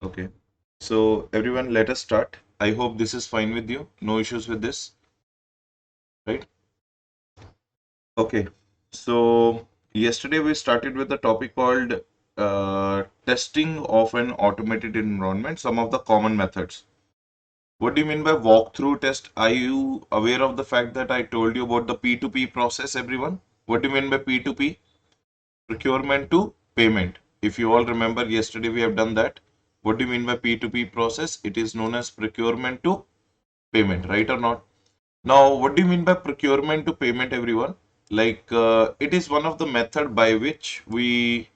Okay. So everyone, let us start. I hope this is fine with you. No issues with this, right? Okay. So yesterday we started with a topic called testing of an automated environment, some of the common methods. What do you mean by walkthrough test? Are you aware of the fact that I told you about the P2P process, everyone? What do you mean by P2P? Procurement to payment. If you all remember, yesterday we have done that. What do you mean by P2P process? It is known as procurement to payment, right or not? Now, what do you mean by procurement to payment, everyone? It is one of the method by which we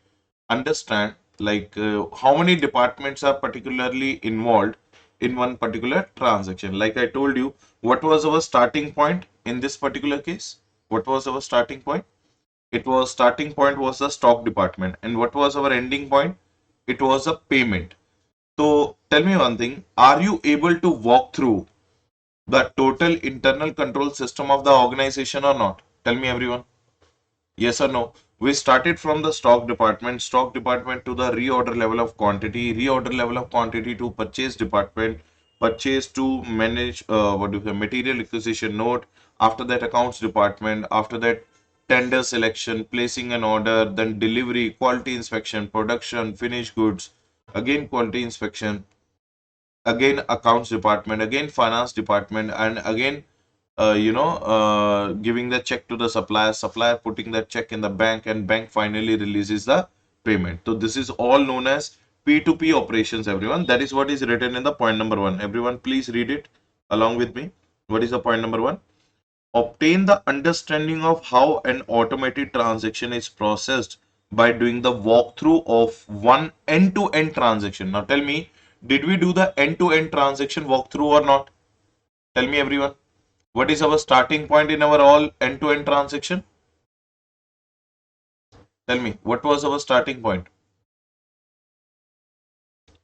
understand how many departments are particularly involved in one particular transaction. Like I told you, what was our starting point in this particular case? What was our starting point? It was starting point was the stock department, and what was our ending point? It was a payment. So tell me one thing: are you able to walk through the total internal control system of the organization or not? Tell me, everyone. Yes or no? We started from the stock department to the reorder level of quantity to purchase department, purchase to manage, what do you say, material acquisition note, after that accounts department, after that tender selection, placing an order, then delivery, quality inspection, production, finished goods, again quality inspection, again accounts department, again finance department, and again giving the check to the supplier putting that check in the bank, and bank finally releases the payment. So this is all known as P2P operations, everyone. That is what is written in the point number one. Everyone, please read it along with me. What is the point number one? Obtain the understanding of how an automated transaction is processed by doing the walkthrough of one end-to-end transaction. Now tell me, did we do the end-to-end transaction walkthrough or not? Tell me, everyone. What is our starting point in our all end-to-end transaction? Tell me, what was our starting point?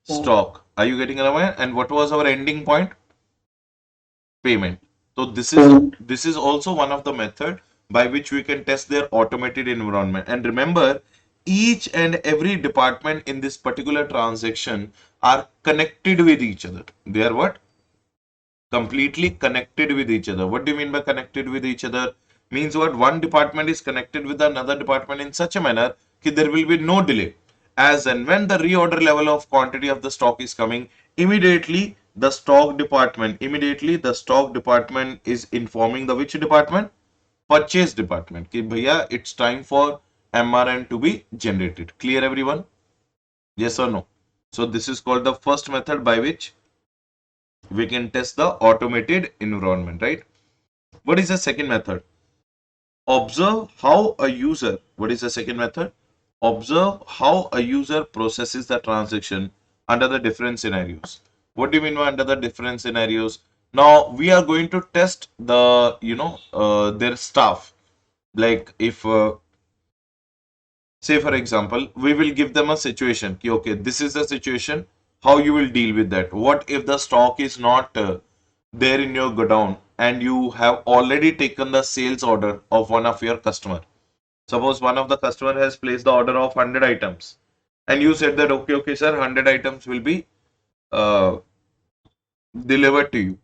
Stock. Are you getting aware? And what was our ending point? Payment. So this is also one of the method by which we can test their automated environment. And remember, each and every department in this particular transaction are connected with each other. They are what? Completely connected with each other. What do you mean by connected with each other? Means what? One department is connected with another department in such a manner that there will be no delay. As and when the reorder level of quantity of the stock is coming, immediately the stock department is informing the which department? Purchase department. Ki bhaiya, it's time for MRN to be generated. Clear, everyone? Yes or no? So this is called the first method by which we can test the automated environment, right? What is the second method? Observe how a user, what is the second method? Observe how a user processes the transaction under the different scenarios. What do you mean by under the different scenarios? Now we are going to test the, their staff. Like if, say for example, we will give them a situation. Ki, okay, this is the situation. How you will deal with that? What if the stock is not there in your godown and you have already taken the sales order of one of your customer? Suppose one of the customer has placed the order of 100 items and you said that okay sir, 100 items will be uh, delivered to you.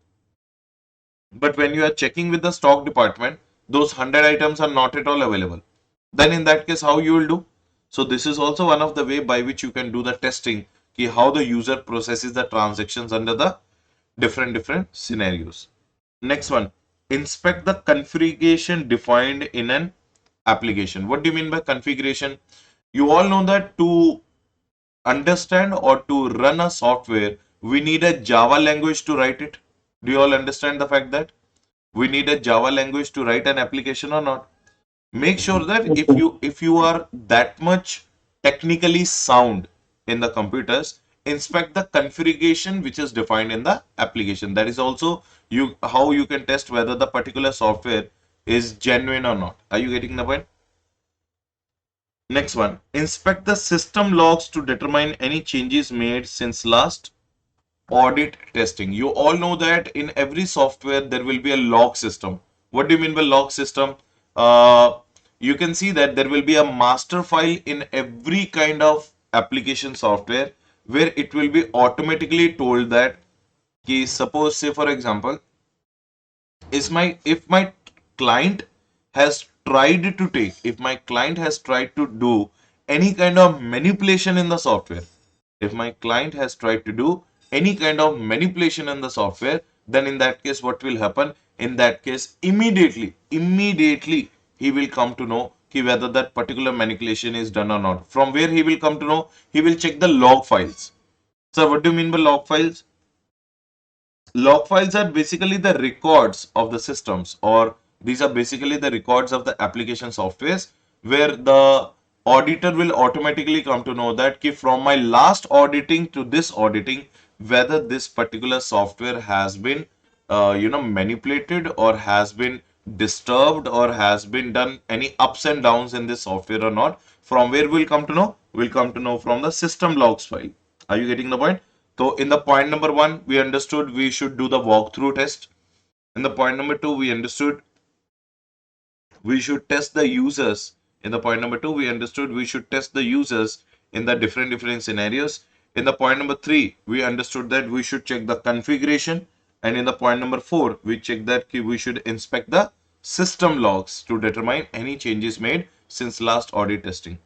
But when you are checking with the stock department, those 100 items are not at all available. Then in that case, how you will do? So this is also one of the way by which you can do the testing, ki how the user processes the transactions under the different scenarios. Next one, inspect the configuration defined in an application. What do you mean by configuration? You all know that to understand or to run a software, we need a Java language to write it. Do you all understand the fact that we need a Java language to write an application or not? Make sure that if you are that much technically sound in the computers, inspect the configuration which is defined in the application. That is also you how you can test whether the particular software is genuine or not. Are you getting the point? Next one, inspect the system logs to determine any changes made since last audit testing. You all know that in every software there will be a log system. What do you mean by log system? You can see that there will be a master file in every kind of application software where it will be automatically told that कि suppose say for example if my client has tried to take if my client has tried to do any kind of manipulation in the software, if my client has tried to do any kind of manipulation in the software, then in that case what will happen? In that case immediately he will come to know whether that particular manipulation is done or not. From where he will come to know? He will check the log files. So what do you mean by log files? Log files are basically the records of the systems, or these are basically the records of the application softwares, where the auditor will automatically come to know that from my last auditing to this auditing, whether this particular software has been manipulated or has been disturbed or has been done any ups and downs in this software or not. From where we'll come to know? We'll come to know from the system logs file. Are you getting the point? So in the point number one, we understood we should do the walkthrough test. In the point number two, we understood we should test the users. In the point number two, we understood we should test the users in the different scenarios. In the point number three, we understood that we should check the configuration. And in the point number four, we check that we should inspect the system logs to determine any changes made since last audit testing.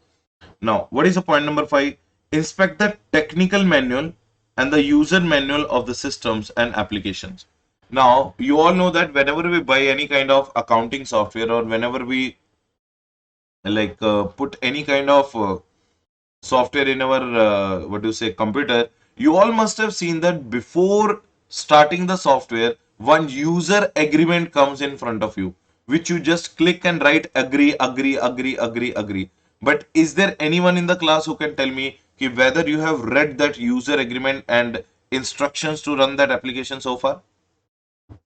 Now, what is the point number five? Inspect the technical manual and the user manual of the systems and applications. Now, you all know that whenever we buy any kind of accounting software, or whenever we put any kind of software in our what do you say, computer, you all must have seen that before starting the software, one user agreement comes in front of you, which you just click and write agree, agree, agree, agree, agree. But is there anyone in the class who can tell me whether you have read that user agreement and instructions to run that application so far?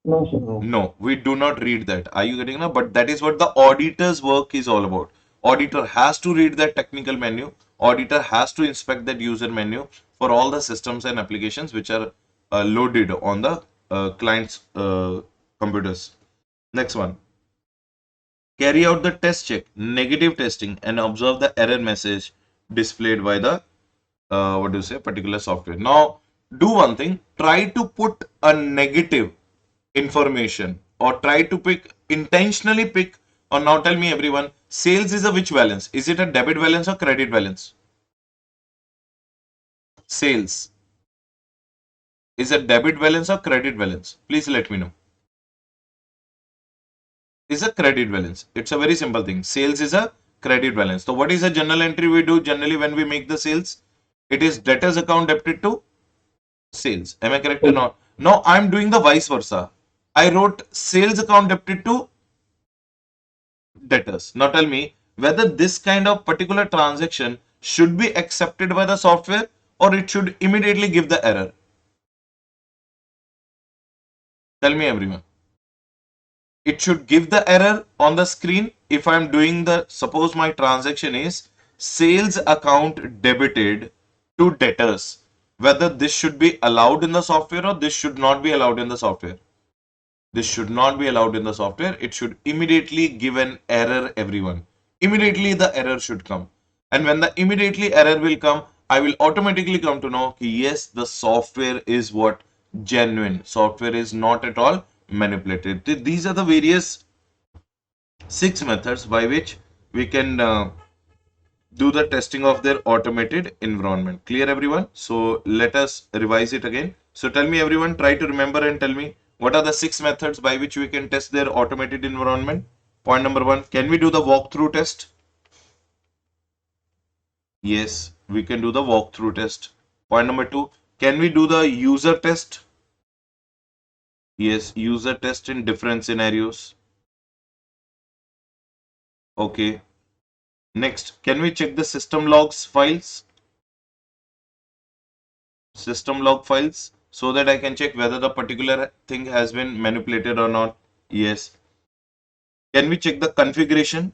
No, sir, no. No, we do not read that. Are you getting that? But that is what the auditor's work is all about. Auditor has to read that technical menu. Auditor has to inspect that user menu for all the systems and applications which are loaded on the client's computers. Next one. Carry out the test check, negative testing, and observe the error message displayed by the what do you say, particular software. Now, do one thing. Try to put a negative information, or try to intentionally pick, or now tell me everyone, sales is a which balance? Is it a debit balance or credit balance? Sales is a debit balance or credit balance? Please let me know. Is a credit balance. It's a very simple thing. Sales is a credit balance. So what is a journal entry we do generally when we make the sales? It is debtors account debited to sales. Am I correct or not? Now I'm doing the vice versa. I wrote sales account debited to debtors. Now tell me whether this kind of particular transaction should be accepted by the software, or it should immediately give the error. Tell me everyone. It should give the error on the screen if I'm doing suppose my transaction is sales account debited to debtors. Whether this should be allowed in the software or this should not be allowed in the software. This should not be allowed in the software. It should immediately give an error, everyone. Immediately the error should come. And when the immediately error will come, I will automatically come to know yes, the software is what? Genuine. Software is not at all manipulated. These are the various 6 methods by which we can do the testing of their automated environment. Clear everyone? So let us revise it again. So tell me everyone, try to remember and tell me what are the 6 methods by which we can test their automated environment. Point number 1, can we do the walkthrough test? Yes, we can do the walkthrough test. Point number 2, can we do the user test? Yes, user test in different scenarios. Okay. Next, can we check the system logs files? System log files, so that I can check whether the particular thing has been manipulated or not. Yes. Can we check the configuration?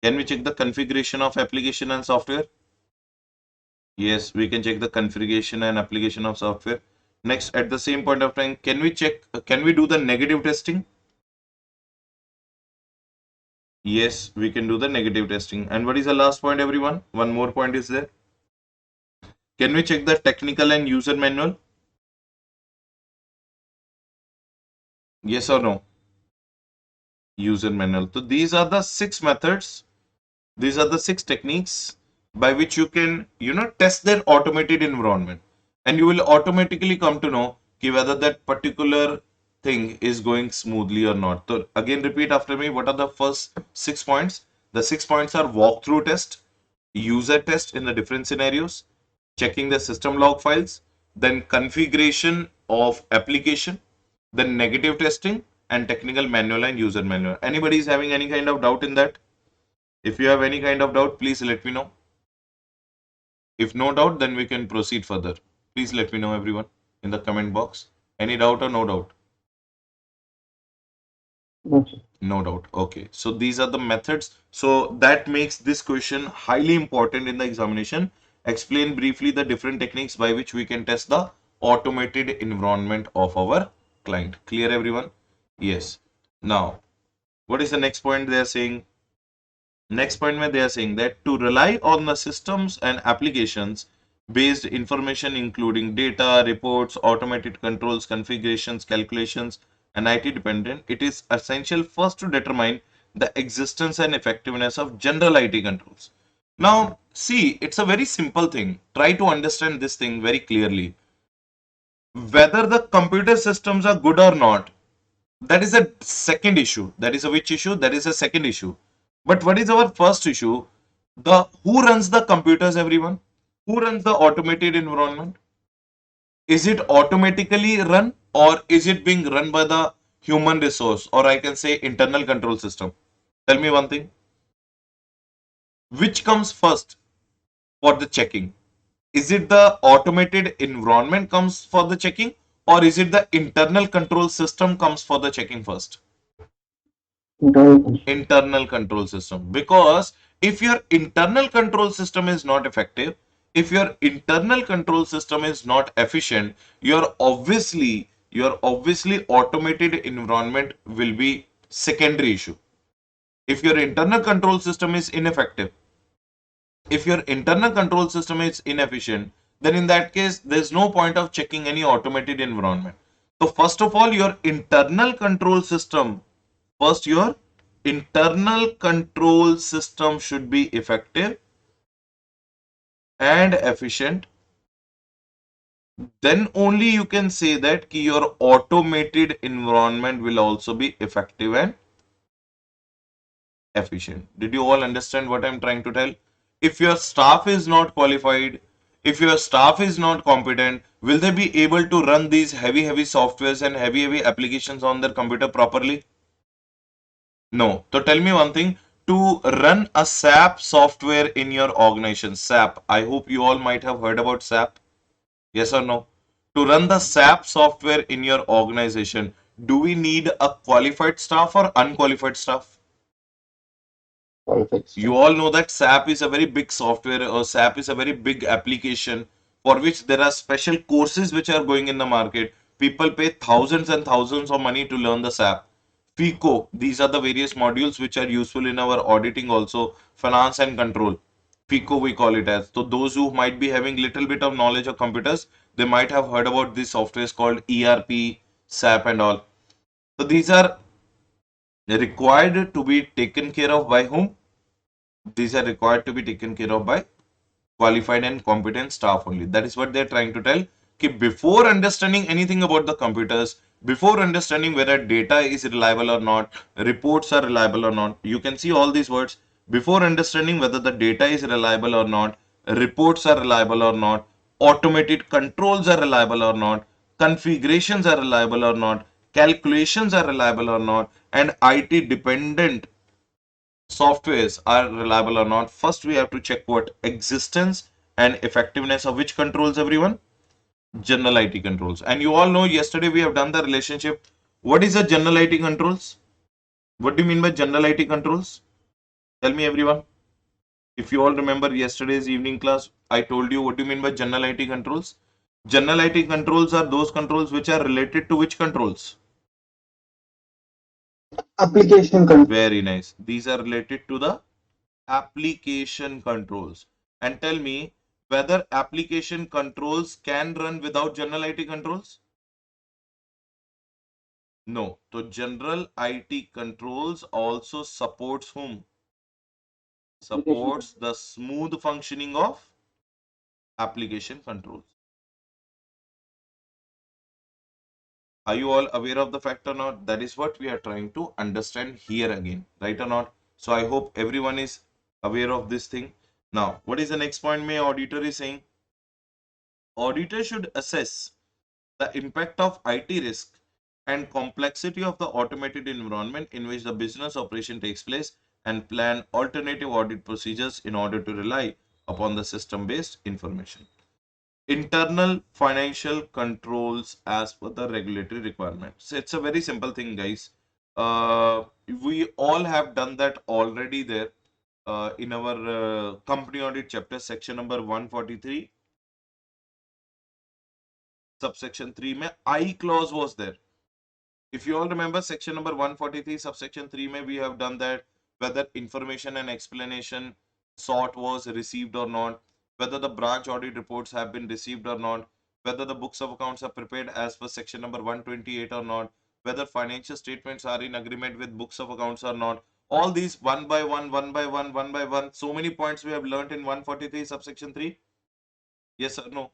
Can we check the configuration of application and software? Yes, we can check the configuration and application of software. Next, at the same point of time, can we check, can we do the negative testing? Yes, we can do the negative testing. And what is the last point, everyone? One more point is there. Can we check the technical and user manual? Yes or no? User manual. So these are the six methods. These are the six techniques by which you can, test their automated environment. And you will automatically come to know whether that particular thing is going smoothly or not. So again, repeat after me. What are the first 6 points? The 6 points are walkthrough test, user test in the different scenarios, checking the system log files, then configuration of application, then negative testing, and technical manual and user manual. Anybody is having any kind of doubt in that? If you have any kind of doubt, please let me know. If no doubt, then we can proceed further. Please let me know, everyone, in the comment box. Any doubt or no doubt? No, sir. No doubt. Okay. So these are the methods. So that makes this question highly important in the examination. Explain briefly the different techniques by which we can test the automated environment of our client. Clear, everyone? Yes. Now, what is the next point they are saying? Next point where they are saying that to rely on the systems and applications based information including data, reports, automated controls, configurations, calculations, and IT dependent, it is essential first to determine the existence and effectiveness of general IT controls. Now, see, it's a very simple thing. Try to understand this thing very clearly. Whether the computer systems are good or not, that is a second issue. That is a which issue? That is a second issue. But what is our first issue? The who runs the computers, everyone? Who runs the automated environment? Is it automatically run or is it being run by the human resource or I can say internal control system? Tell me one thing. Which comes first for the checking? Is it the automated environment comes for the checking or is it the internal control system comes for the checking first? Internal. Internal control system, because if your internal control system is not effective, if your internal control system is not efficient, your obviously automated environment will be secondary issue. If your internal control system is ineffective, if your internal control system is inefficient, then in that case there's no point of checking any automated environment. So first of all, your internal control system, first your internal control system should be effective and efficient. Then only you can say that ki your automated environment will also be effective and efficient. Did you all understand what I'm trying to tell? If your staff is not qualified, if your staff is not competent, will they be able to run these heavy softwares and heavy applications on their computer properly? No. So tell me one thing. To run a SAP software in your organization, SAP, I hope you all might have heard about SAP. Yes or no? To run the SAP software in your organization, do we need a qualified staff or unqualified staff? Qualified You staff. all know that SAP is a very big software or SAP is a very big application for which there are special courses which are going in the market. People pay thousands and thousands of money to learn the SAP. FICO, these are the various modules which are useful in our auditing also, finance and control. FICO we call it as. So those who might be having little bit of knowledge of computers, they might have heard about these softwares called ERP, SAP and all. So these are required to be taken care of by whom? These are required to be taken care of by qualified and competent staff only. That is what they're trying to tell. Ki before understanding anything about the computers, before understanding whether data is reliable or not, reports are reliable or not, you can see all these words. Before understanding whether the data is reliable or not, reports are reliable or not, automated controls are reliable or not, configurations are reliable or not, calculations are reliable or not, and IT dependent softwares are reliable or not, first we have to check what existence and effectiveness of which controls, everyone? General IT controls. And you all know yesterday we have done the relationship. What is a general IT controls? What do you mean by general IT controls? Tell me, everyone. If you all remember yesterday's evening class, I told you what do you mean by general IT controls? General IT controls are those controls which are related to which controls? Application control. Very nice. These are related to the application controls. And tell me whether application controls can run without general IT controls? No. So general IT controls also supports whom? Supports the smooth functioning of application controls. Are you all aware of the fact or not? That is what we are trying to understand here again, right or not? So I hope everyone is aware of this thing. Now, what is the next point my auditor is saying? Auditor should assess the impact of IT risk and complexity of the automated environment in which the business operation takes place and plan alternative audit procedures in order to rely upon the system-based information. Internal financial controls as per the regulatory requirements. So it's a very simple thing, guys. We all have done that already there in our company audit chapter, section number 143, subsection 3 mein I clause was there. If you all remember section number 143 subsection 3 mein we have done that, whether information and explanation sought was received or not, whether the branch audit reports have been received or not, whether the books of accounts are prepared as per section number 128 or not, whether financial statements are in agreement with books of accounts or not. All these one by one, one by one, one by one, so many points we have learnt in 143 subsection 3. Yes or no?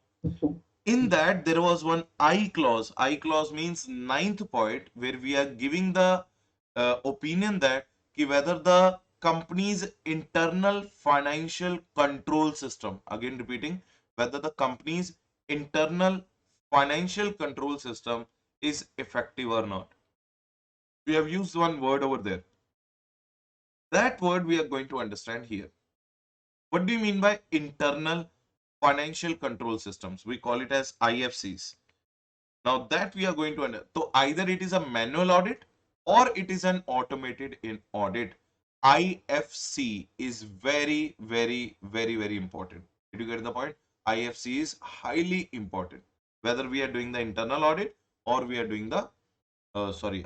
In that there was one I clause. I clause means ninth point, where we are giving the opinion that whether the company's internal financial control system, again repeating, whether the company's internal financial control system is effective or not. We have used one word over there. That word we are going to understand here. What do you mean by internal financial control systems? We call it as IFCs. Now that we are going to understand. So either it is a manual audit or it is an automated in audit. IFC is very, very, very, very important. Did you get the point? IFC is highly important. Whether we are doing the internal audit or we are doing the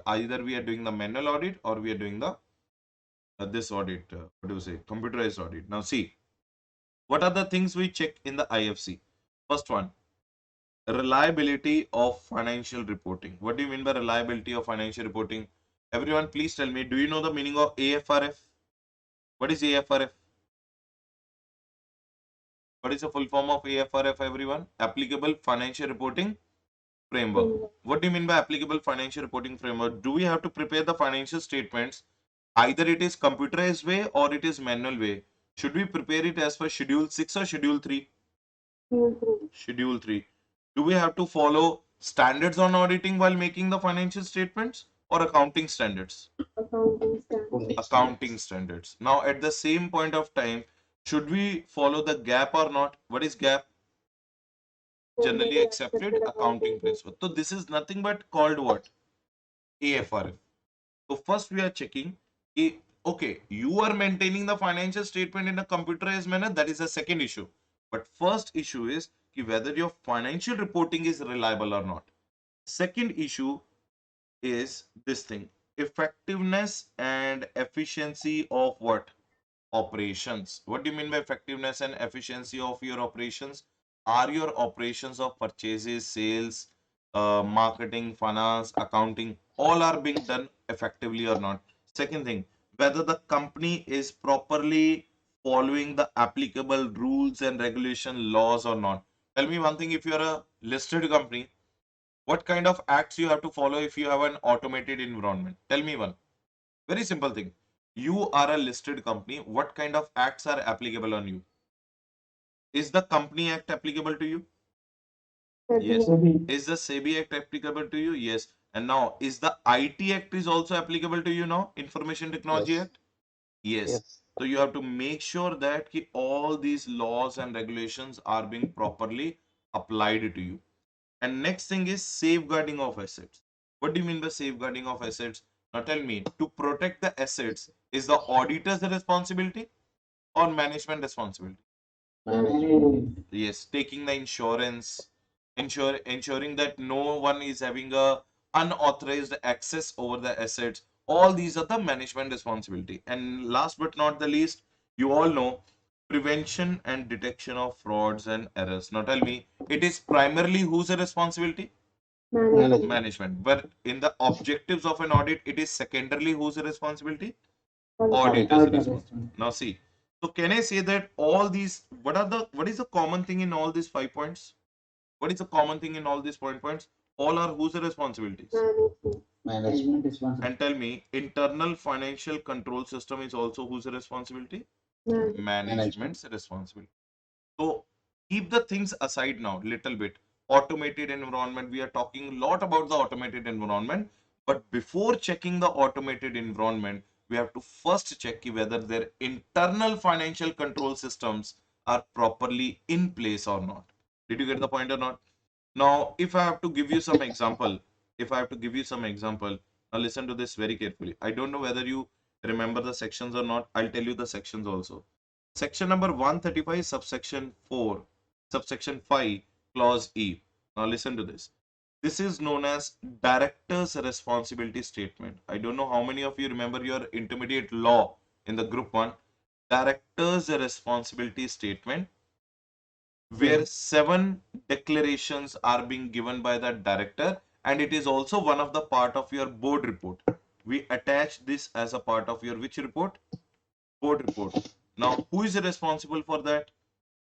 either we are doing the manual audit or we are doing the this audit. What do you say? Computerized audit. Now see, what are the things we check in the IFC? First one, reliability of financial reporting. What do you mean by reliability of financial reporting? Everyone, please tell me, do you know the meaning of AFRF? What is AFRF? What is the full form of AFRF, everyone? Applicable Financial Reporting Framework. What do you mean by applicable financial reporting framework? Do we have to prepare the financial statements? Either it is computerized way or it is manual way. Should we prepare it as per Schedule 6 or Schedule 3? Schedule 3. Do we have to follow standards on auditing while making the financial statements or accounting standards? Accounting standards. Now, at the same point of time, should we follow the gap or not? What is gap? Generally accepted accounting principle. So this is nothing but called what? AFRF. So first we are checking, okay, you are maintaining the financial statement in a computerized manner. That is a second issue. But first issue is whether your financial reporting is reliable or not. Second issue is this thing, effectiveness and efficiency of what? Operations. What do you mean by effectiveness and efficiency of your operations? Are your operations of purchases, sales, marketing, finance, accounting, all are being done effectively or not? Second thing, whether the company is properly following the applicable rules and regulation laws or not. Tell me one thing, if you are a listed company, what kind of acts you have to follow if you have an automated environment? Tell me one. Very simple thing. You are a listed company. What kind of acts are applicable on you? Is the Company Act applicable to you? Yes. Is the SEBI Act applicable to you? Yes. And now, is the IT Act is also applicable to you now? Information Technology Act? Yes. So you have to make sure that all these laws and regulations are being properly applied to you. And next thing is safeguarding of assets. What do you mean by safeguarding of assets? Now tell me, to protect the assets, is the auditor's responsibility or management responsibility? Yes, taking the insurance, ensuring that no one is having a unauthorized access over the assets. All these are the management responsibility. And last but not the least, you all know prevention and detection of frauds and errors. Now tell me, it is primarily whose responsibility? Management. But in the objectives of an audit, it is secondarily whose responsibility? Auditor's responsibility. Now see, so can I say that all these, what is the common thing in all these 5 points? What is the common thing in all these points? All are whose responsibilities? Management responsibility. And tell me, internal financial control system is also whose responsibility? Management's responsibility. So keep the things aside now, little bit. Automated environment, we are talking a lot about the automated environment, but before checking the automated environment, we have to first check whether their internal financial control systems are properly in place or not. Did you get the point or not? Now, if I have to give you some example, now listen to this very carefully. I don't know whether you remember the sections or not. I'll tell you the sections also. Section number 135, subsection 4, subsection 5, clause E. Now listen to this. This is known as director's responsibility statement. I don't know how many of you remember your intermediate law in the group 1. Director's responsibility statement, where 7 declarations are being given by the director, and it is also one of the part of your board report. We attach this as a part of your which report? Board report. Now, who is responsible for that?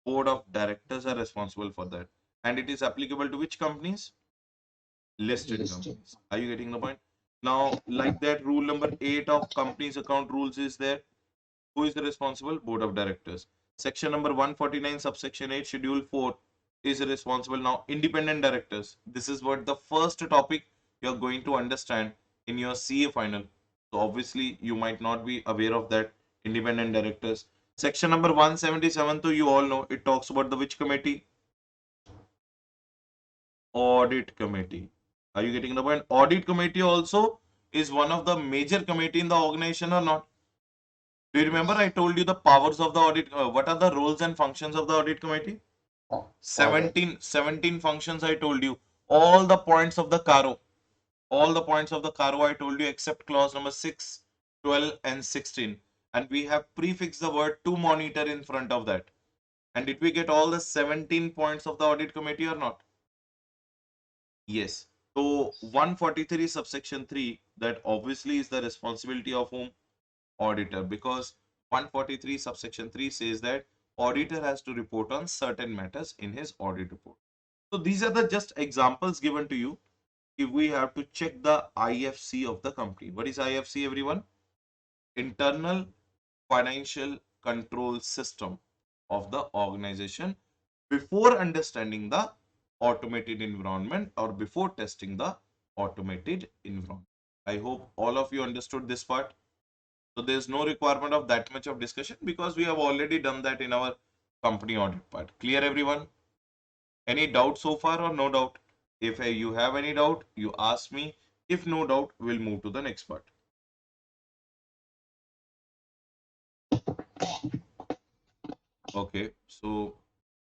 Board of directors are responsible for that. And it is applicable to which companies? Listed companies. Are you getting the point? Now, like that, rule number 8 of companies account rules is there. Who is the responsible? Board of directors. Section number 149, subsection 8, schedule 4 is responsible. Now, independent directors. This is what the first topic you're going to understand in your CA final. So, obviously, you might not be aware of that. Independent directors. Section number 177, so you all know it talks about the which committee? Audit committee. Are you getting the point? Audit committee also is one of the major committee in the organization or not? Do you remember I told you the powers of the audit? What are the roles and functions of the audit committee? 17 functions I told you. All the points of the CARO. All the points of the CARO I told you except clause number 6, 12 and 16. And we have prefixed the word to monitor in front of that. And did we get all the 17 points of the audit committee or not? Yes. So 143 subsection 3, that obviously is the responsibility of whom? Auditor, because 143 subsection 3 says that auditor has to report on certain matters in his audit report. So these are the just examples given to you. If we have to check the IFC of the company. What is IFC, everyone? Internal financial control system of the organization before understanding the automated environment or before testing the automated environment. I hope all of you understood this part. So there's no requirement of that much of discussion because we have already done that in our company audit part. Clear, everyone? Any doubt so far or no doubt? If you have any doubt, you ask me. If no doubt, we'll move to the next part. Okay, so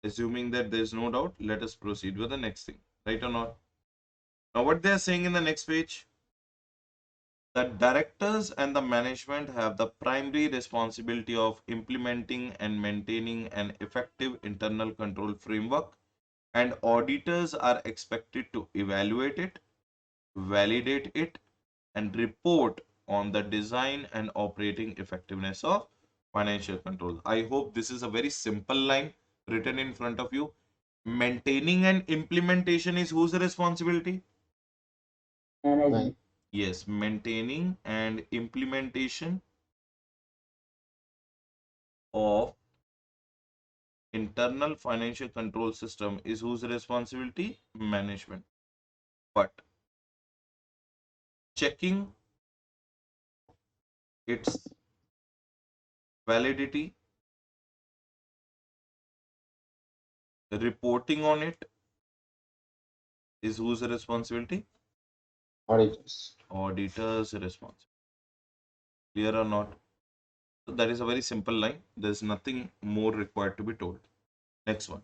assuming that there's no doubt, let us proceed with the next thing. Right or not? Now, what they are saying in the next page, the directors and the management have the primary responsibility of implementing and maintaining an effective internal control framework, and auditors are expected to evaluate it, validate it, and report on the design and operating effectiveness of financial control. I hope this is a very simple line written in front of you. Maintaining and implementation is whose responsibility? Management. Yes, maintaining and implementation of internal financial control system is whose responsibility? Management. But checking its validity, reporting on it is whose responsibility? Auditors. Auditor's responsibility. Clear or not? So that is a very simple line. There's nothing more required to be told. Next one.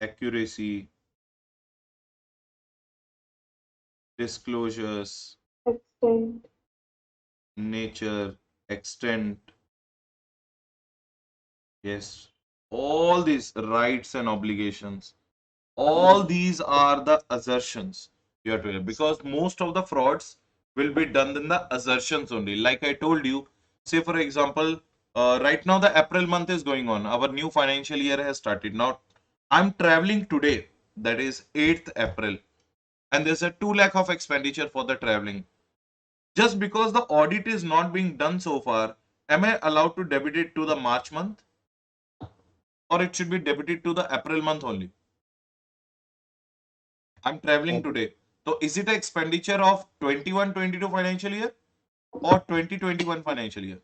accuracy, disclosures, extent, nature, extent, yes, all these rights and obligations, all these are the assertions you have to do, because most of the frauds will be done in the assertions only. Like I told you, say for example, right now the April month is going on. Our new financial year has started. Now I'm traveling today, that is 8th April, and there's a 2 lakh of expenditure for the traveling. Just because the audit is not being done so far, am I allowed to debit it to the March month, or it should be debited to the April month only? I'm traveling today. So is it an expenditure of 21-22 financial year or 2021 financial year?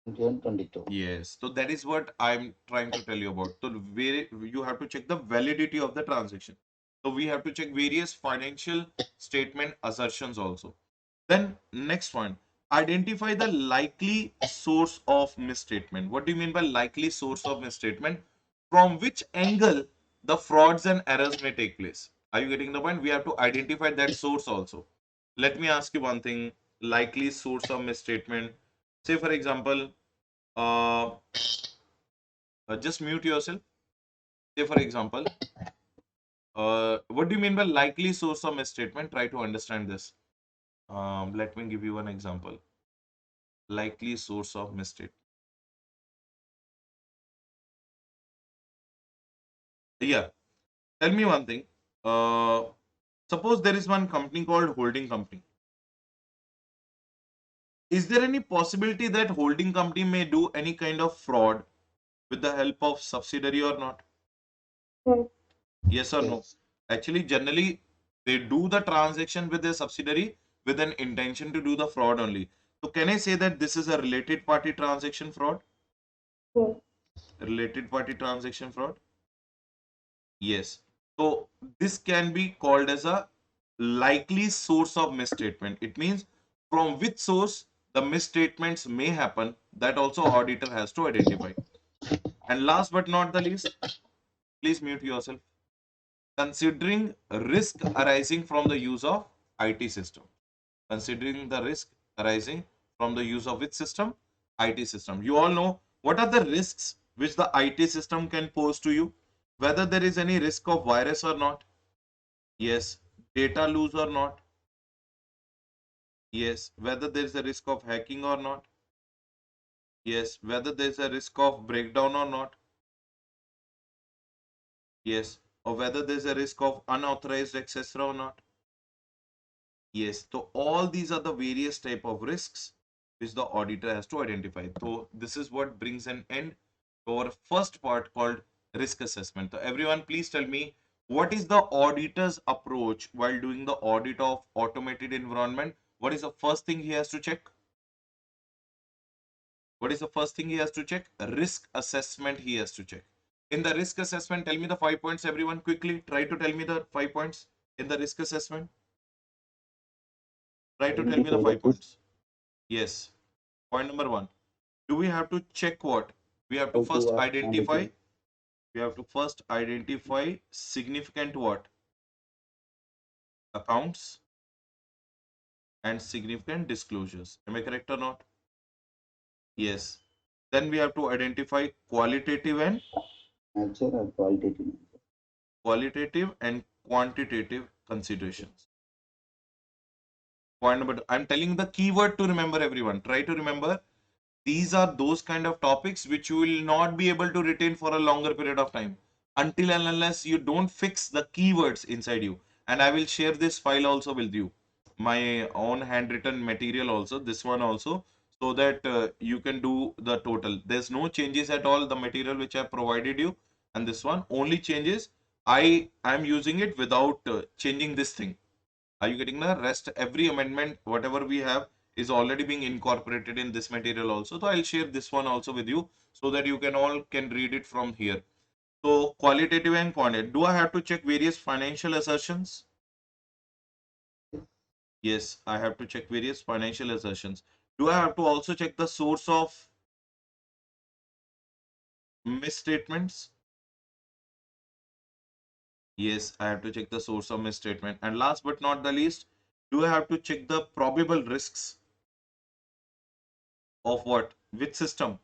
21-22. Yes. So that is what I'm trying to tell you about. So where you have to check the validity of the transaction. So we have to check various financial statement assertions also. Then next one, identify the likely source of misstatement. What do you mean by likely source of misstatement? From which angle the frauds and errors may take place. Are you getting the point? We have to identify that source also. Let me ask you one thing. Likely source of misstatement. Say for example, uh, just mute yourself. Say for example, what do you mean by likely source of misstatement? Try to understand this. Let me give you one example. Likely source of misstatement. Yeah, tell me one thing. Uh, Suppose there is one company called holding company. Is there any possibility that holding company may do any kind of fraud with the help of subsidiary or not? yes, Yes or no? Yes. Actually, generally, they do the transaction with their subsidiary with an intention to do the fraud only. So, can I say that this is a related party transaction fraud? yes, Related party transaction fraud? Yes. So this can be called as a likely source of misstatement. It means from which source the misstatements may happen, that also auditor has to identify. And last but not the least, please mute yourself. Considering risk arising from the use of IT system. Considering the risk arising from the use of which system? IT system. You all know what are the risks which the IT system can pose to you, whether there is any risk of virus or not. Yes. Data lose or not. Yes. Whether there is a risk of hacking or not. Yes. Whether there is a risk of breakdown or not. Yes. Or whether there is a risk of unauthorized access or not. Yes. So all these are the various type of risks which the auditor has to identify. So this is what brings an end to our first part called risk assessment. So everyone, please tell me, what is the auditor's approach while doing the audit of automated environment? What is the first thing he has to check? What is the first thing he has to check? Risk assessment he has to check. In the risk assessment, tell me the 5 points, everyone. Quickly try to tell me the 5 points in the risk assessment. Try to tell me the Identify the 5 points. Yes. Point number one. Do we have to check what? We have to how first to ask identify. quantity. We have to first identify significant what? Accounts and significant disclosures. Am I correct or not? Yes. Then we have to identify Nature or qualitative. qualitative and quantitative considerations. Point number two. I'm telling the keyword to remember, everyone. Try to remember. These are those kind of topics which you will not be able to retain for a longer period of time until and unless you don't fix the keywords inside you. And I will share this file also with you, my own handwritten material also, this one also, so that you can do the total. There's no changes at all. The material which I provided you and this one only changes. I am using it without changing this thing. Are you getting the rest? Every amendment, whatever we have, is already being incorporated in this material also. So I'll share this one also with you so that you can all can read it from here. So qualitative and quantitative. Do I have to check various financial assertions? Yes, I have to check various financial assertions. Do I have to also check the source of misstatements? Yes, I have to check the source of misstatement. And last but not the least, do I have to check the probable risks of what? Which system?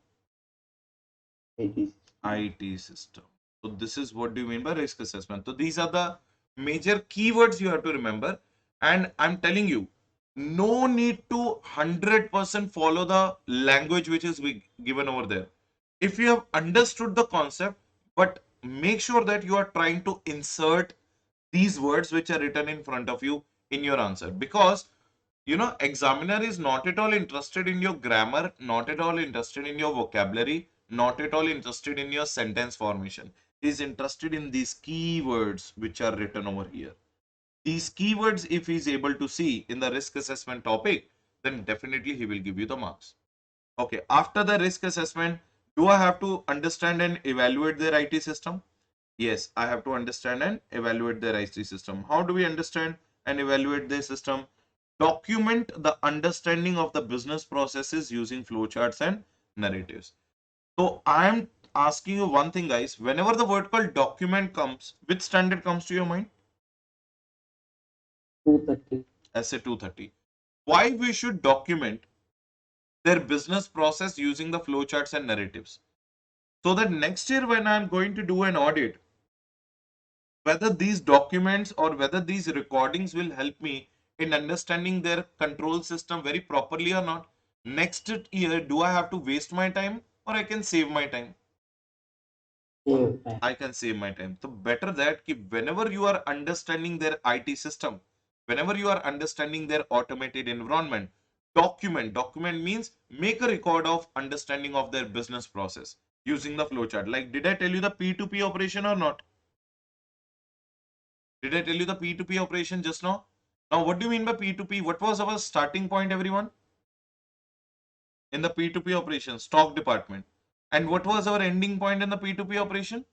It is. IT system. So this is what do you mean by risk assessment. So these are the major keywords you have to remember. And I'm telling you, no need to 100% follow the language which is given over there. If you have understood the concept, but make sure that you are trying to insert these words which are written in front of you in your answer, because examiner is not at all interested in your grammar, not at all interested in your vocabulary, not at all interested in your sentence formation. He is interested in these keywords which are written over here. These keywords, if he is able to see in the risk assessment topic, then definitely he will give you the marks. Okay, after the risk assessment, do I have to understand and evaluate their IT system? Yes, I have to understand and evaluate their IT system. How do we understand and evaluate their system? Document the understanding of the business processes using flowcharts and narratives. So I am asking you one thing, guys. Whenever the word called document comes, which standard comes to your mind? 230. SA 230. Why we should document their business process using the flowcharts and narratives? So that next year when I'm going to do an audit, whether these documents or whether these recordings will help me in understanding their control system very properly or not. Next year, do I have to waste my time or I can save my time? Save time. I can save my time. So better that whenever you are understanding their IT system, whenever you are understanding their automated environment, document means make a record of understanding of their business process using the flowchart. Like, did I tell you the P2P operation or not? Did I tell you the P2P operation just now? Now, what do you mean by P2P? What was our starting point, everyone? In the P2P operation, stock department. And what was our ending point in the P2P operation?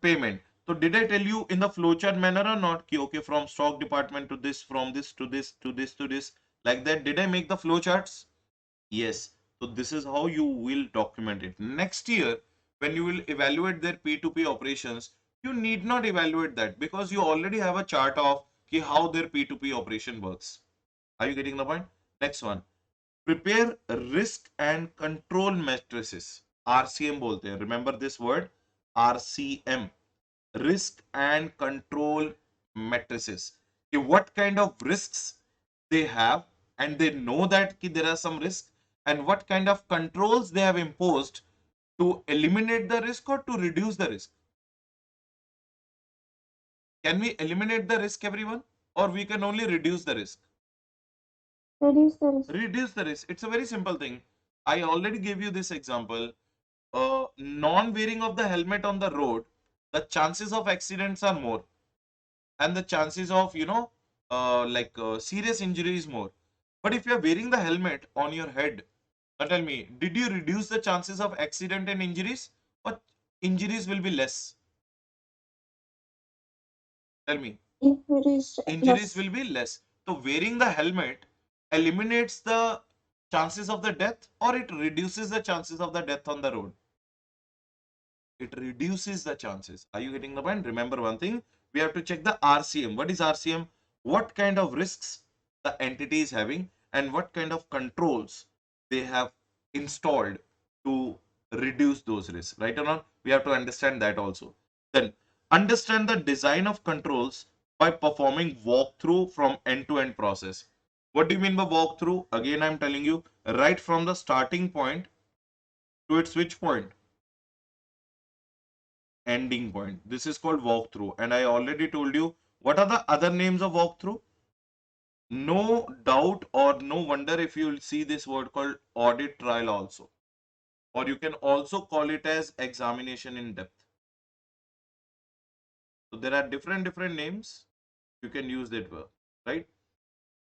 Payment. So, did I tell you in the flowchart manner or not? Okay, from stock department to this, from this to this, to this to this, like that. Did I make the flowcharts? Yes. So, this is how you will document it. Next year, when you will evaluate their P2P operations, you need not evaluate that because you already have a chart of how their P2P operation works. Are you getting the point? Next one. Prepare risk and control matrices. RCM बोलते हैं. Remember this word? RCM. Risk and control matrices. What kind of risks they have, and they know that there are some risks, and what kind of controls they have imposed to eliminate the risk or to reduce the risk. Can we eliminate the risk, everyone, or we can only reduce the risk? Reduce the risk. Reduce the risk. It's a very simple thing. I already gave you this example. Non-wearing of the helmet on the road, the chances of accidents are more, and the chances of serious injury is more. But if you are wearing the helmet on your head, now tell me, did you reduce the chances of accident and injuries, or injuries will be less? Tell me. Injuries Injuries less. will be less. So wearing the helmet eliminates the chances of the death, or it reduces the chances of the death on the road? It reduces the chances. Are you getting the point? Remember one thing, we have to check the RCM. What is RCM? What kind of risks the entity is having and what kind of controls they have installed to reduce those risks, right or not? We have to understand that also. Then understand the design of controls by performing walkthrough from end-to-end process. What do you mean by walkthrough? Again, I'm telling you, right from the starting point to its switch point, ending point. This is called walkthrough. And I already told you what are the other names of walkthrough. No doubt or no wonder if you will see this word called audit trial also. Or you can also call it as examination in depth. So there are different names. You can use that word, right?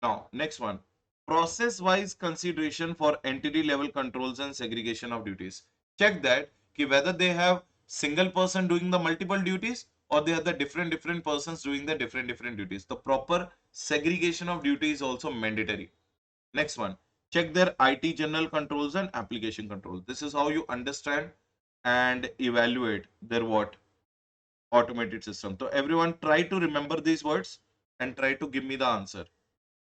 Now, next one. Process-wise consideration for entity level controls and segregation of duties. Check that whether they have single person doing the multiple duties or they are the different persons doing the different duties. The proper segregation of duty is also mandatory. Next one. Check their IT general controls and application controls. This is how you understand and evaluate their what? automated system. So everyone try to remember these words and try to give me the answer.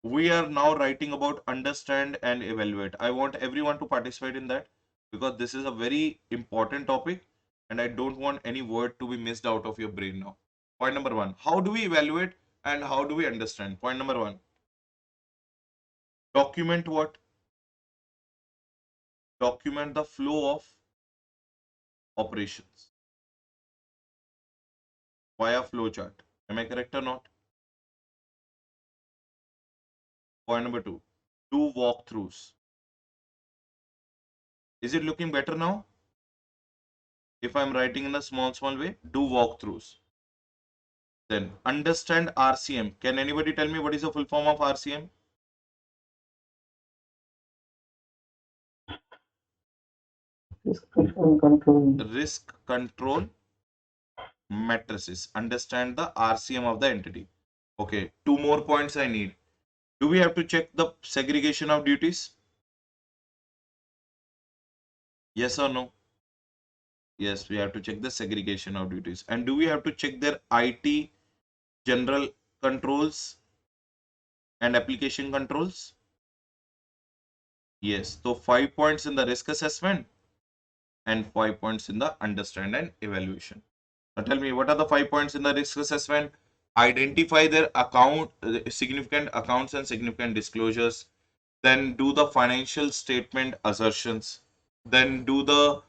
We are now writing about understand and evaluate. I want everyone to participate in that because this is a very important topic and I don't want any word to be missed out of your brain now. Point number one, how do we evaluate and how do we understand? Point number one, document what? Document the flow of operations via flowchart. Am I correct or not? Point number two, do walkthroughs. Is it looking better now? If I'm writing in a small way, do walkthroughs. Then understand RCM. Can anybody tell me what is the full form of RCM? Risk control matrices. Understand the RCM of the entity. Okay, two more points I need. Do we have to check the segregation of duties? Yes or no? Yes, we have to check the segregation of duties. And do we have to check their IT general controls and application controls? Yes. So 5 points in the risk assessment and 5 points in the understand and evaluation. Now tell me, what are the 5 points in the risk assessment? Identify their significant accounts and significant disclosures. Then do the financial statement assertions. Then do the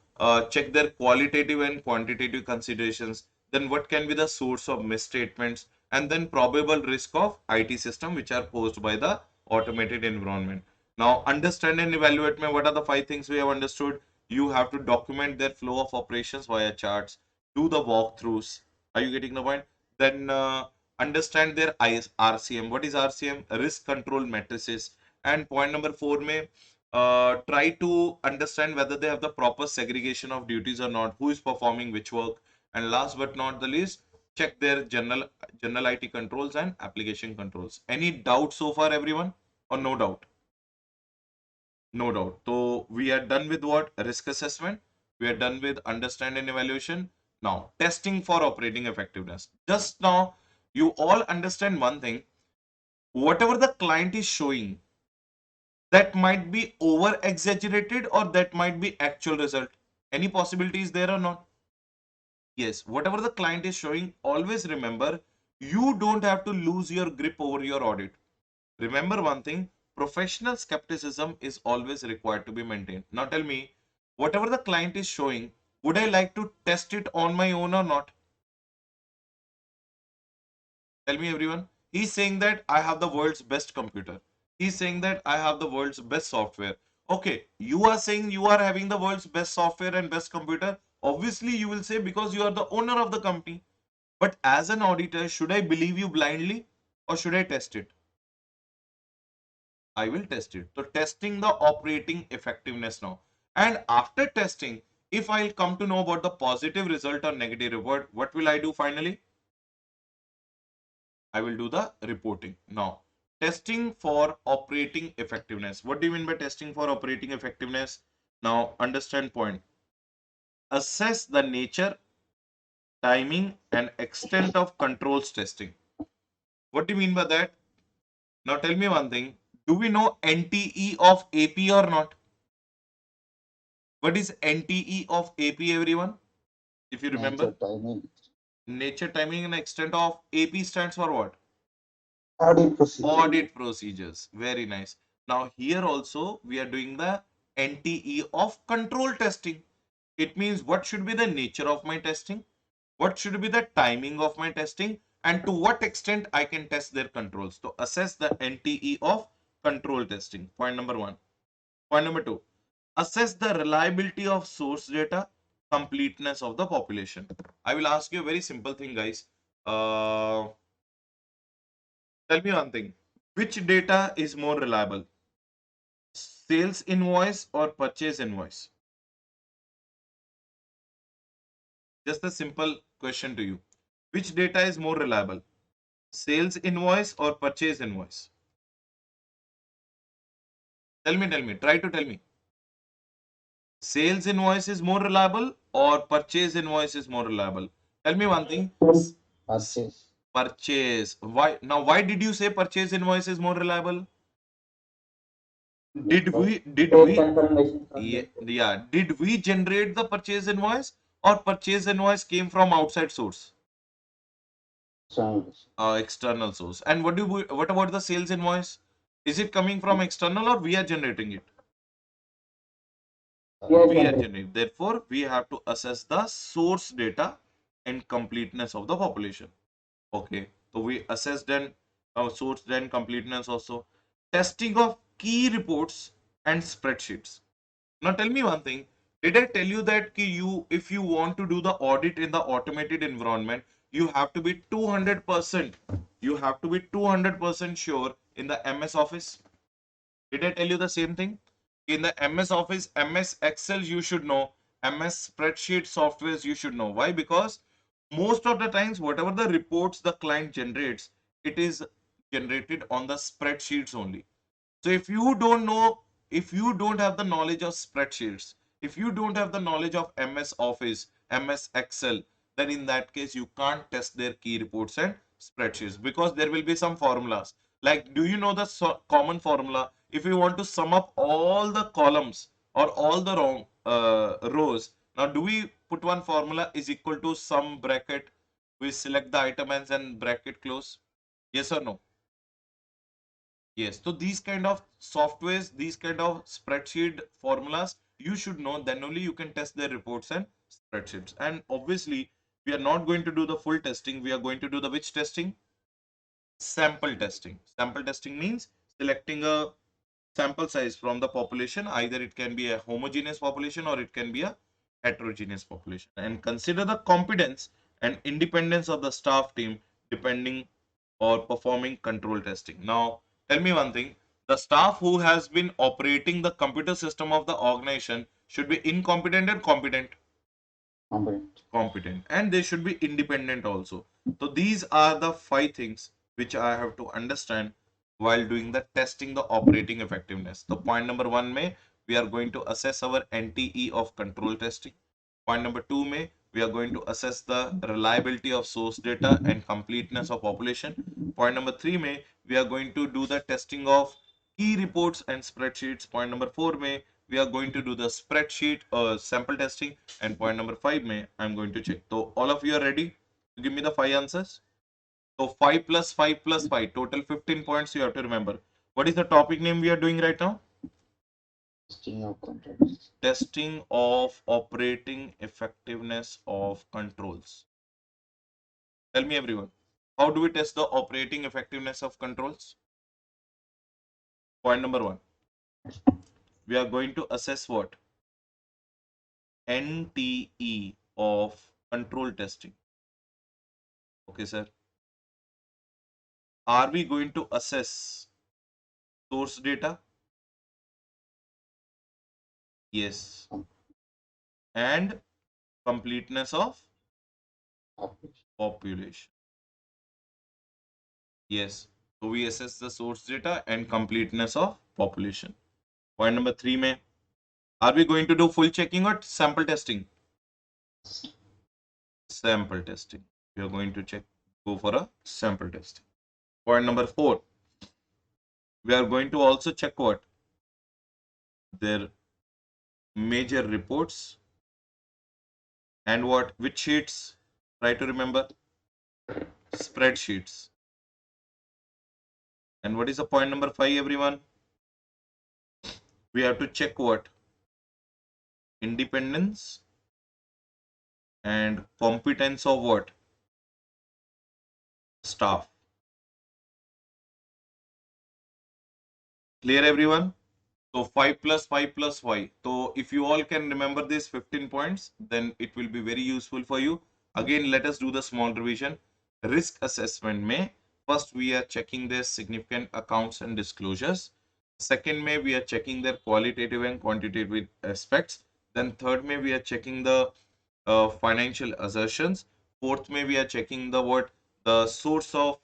check their qualitative and quantitative considerations. Then what can be the source of misstatements? And then probable risk of IT system which are posed by the automated environment. Now understand and evaluate me. What are the 5 things we have understood? You have to document their flow of operations via charts. Do the walkthroughs. Are you getting the point? Then understand their RCM. What is RCM? Risk control matrices. And point number 4 may try to understand whether they have the proper segregation of duties or not, who is performing which work, and last but not the least, check their general IT controls and application controls. Any doubt so far, everyone, or no doubt? No doubt. So we are done with what? Risk assessment. We are done with understand and evaluation. Now, testing for operating effectiveness. Just now, you all understand one thing. Whatever the client is showing, that might be over exaggerated or that might be actual result. Any possibilities there or not? Yes, whatever the client is showing, always remember you don't have to lose your grip over your audit. Remember one thing, professional skepticism is always required to be maintained. Now tell me, whatever the client is showing, would I like to test it on my own or not? Tell me everyone. He's saying that I have the world's best computer. He's saying that I have the world's best software. Okay, you are saying you are having the world's best software and best computer. Obviously, you will say because you are the owner of the company. But as an auditor, should I believe you blindly or should I test it? I will test it. So testing the operating effectiveness now. And after testing, if I'll come to know about the positive result or negative reward, what will I do finally? I will do the reporting. Now, testing for operating effectiveness. What do you mean by testing for operating effectiveness? Now, understand point. Assess the nature, timing, and extent of controls testing. What do you mean by that? Now, tell me one thing. Do we know NTE of AP or not? What is NTE of AP, everyone? If you remember, Nature timing. nature, timing, and extent of AP stands for what? Audit procedure. Audit procedures. Very nice. Now here also we are doing the NTE of control testing. It means what should be the nature of my testing, what should be the timing of my testing, and to what extent I can test their controls. To assess the NTE of control testing. Point number 1. Point number 2. Assess the reliability of source data, completeness of the population. I will ask you a very simple thing, guys. Tell me one thing. Which data is more reliable? Sales invoice or purchase invoice? Just a simple question to you. Which data is more reliable? Sales invoice or purchase invoice? Tell me, try to tell me. Sales invoice is more reliable or purchase invoice is more reliable? Tell me one thing. Purchase. Purchase. Why now? Why did you say purchase invoice is more reliable? Did we Take confirmation from yeah, the yeah, did we generate the purchase invoice or purchase invoice came from outside source, channels. external source? And what about the sales invoice? Is it coming from external or we are generating it? Yes, We are Andre. generating. Therefore, we have to assess the source data and completeness of the population. Okay, so we assessed then source then completeness also. Testing of key reports and spreadsheets. Now tell me one thing. Did I tell you that if you want to do the audit in the automated environment, you have to be 200%. You have to be 200% sure in the MS Office. Did I tell you the same thing? In the MS Office, MS Excel you should know, MS spreadsheet softwares you should know. Why? Because most of the times, whatever the reports the client generates, it is generated on the spreadsheets only. So if you don't know, if you don't have the knowledge of spreadsheets, if you don't have the knowledge of MS Office, MS Excel, then in that case you can't test their key reports and spreadsheets, because there will be some formulas. Like, do you know the common formula? If you want to sum up all the columns or all the wrong rows, now do we put one formula is equal to sum bracket? We select the item and bracket close. Yes or no? Yes, so these kind of softwares, these kind of spreadsheet formulas, you should know, then only you can test their reports and spreadsheets. And obviously, we are not going to do the full testing. We are going to do the which testing? Sample testing. Sample testing means selecting a sample size from the population. Either it can be a homogeneous population or it can be a heterogeneous population. And consider the competence and independence of the staff team depending or performing control testing. Now, tell me one thing. The staff who has been operating the computer system of the organization should be incompetent and competent. Competent, and they should be independent also. So these are the 5 things which I have to understand while doing the testing the operating effectiveness. So point number 1 may we are going to assess our NTE of control testing. Point number 2 may we are going to assess the reliability of source data and completeness of population. Point number 3 may we are going to do the testing of key reports and spreadsheets. Point number 4 may we are going to do the spreadsheet sample testing, and point number 5 may I'm going to check. So all of you are ready to give me the 5 answers? So 5 plus 5 plus 5, total 15 points you have to remember. What is the topic name we are doing right now? Testing of controls. Testing of operating effectiveness of controls. Tell me everyone, how do we test the operating effectiveness of controls? Point number 1, we are going to assess what? NTE of control testing. Okay, sir. Are we going to assess source data? Yes. And completeness of population? Yes. So we assess the source data and completeness of population. Point number 3 may, are we going to do full checking or sample testing? Sample testing. We are going to go for a sample testing. Point number 4, we are going to also check what? Their major reports and what? Which sheets? Try to remember. Spreadsheets. And what is the point number 5, everyone? We have to check what? Independence and competence of what? Staff. Clear, everyone? So 5 plus 5 plus 5. So if you all can remember these 15 points, then it will be very useful for you. Again, let us do the small revision. Risk assessment may, first we are checking their significant accounts and disclosures. Second may we are checking their qualitative and quantitative aspects. Then third may we are checking the financial assertions. Fourth may we are checking the what? The source of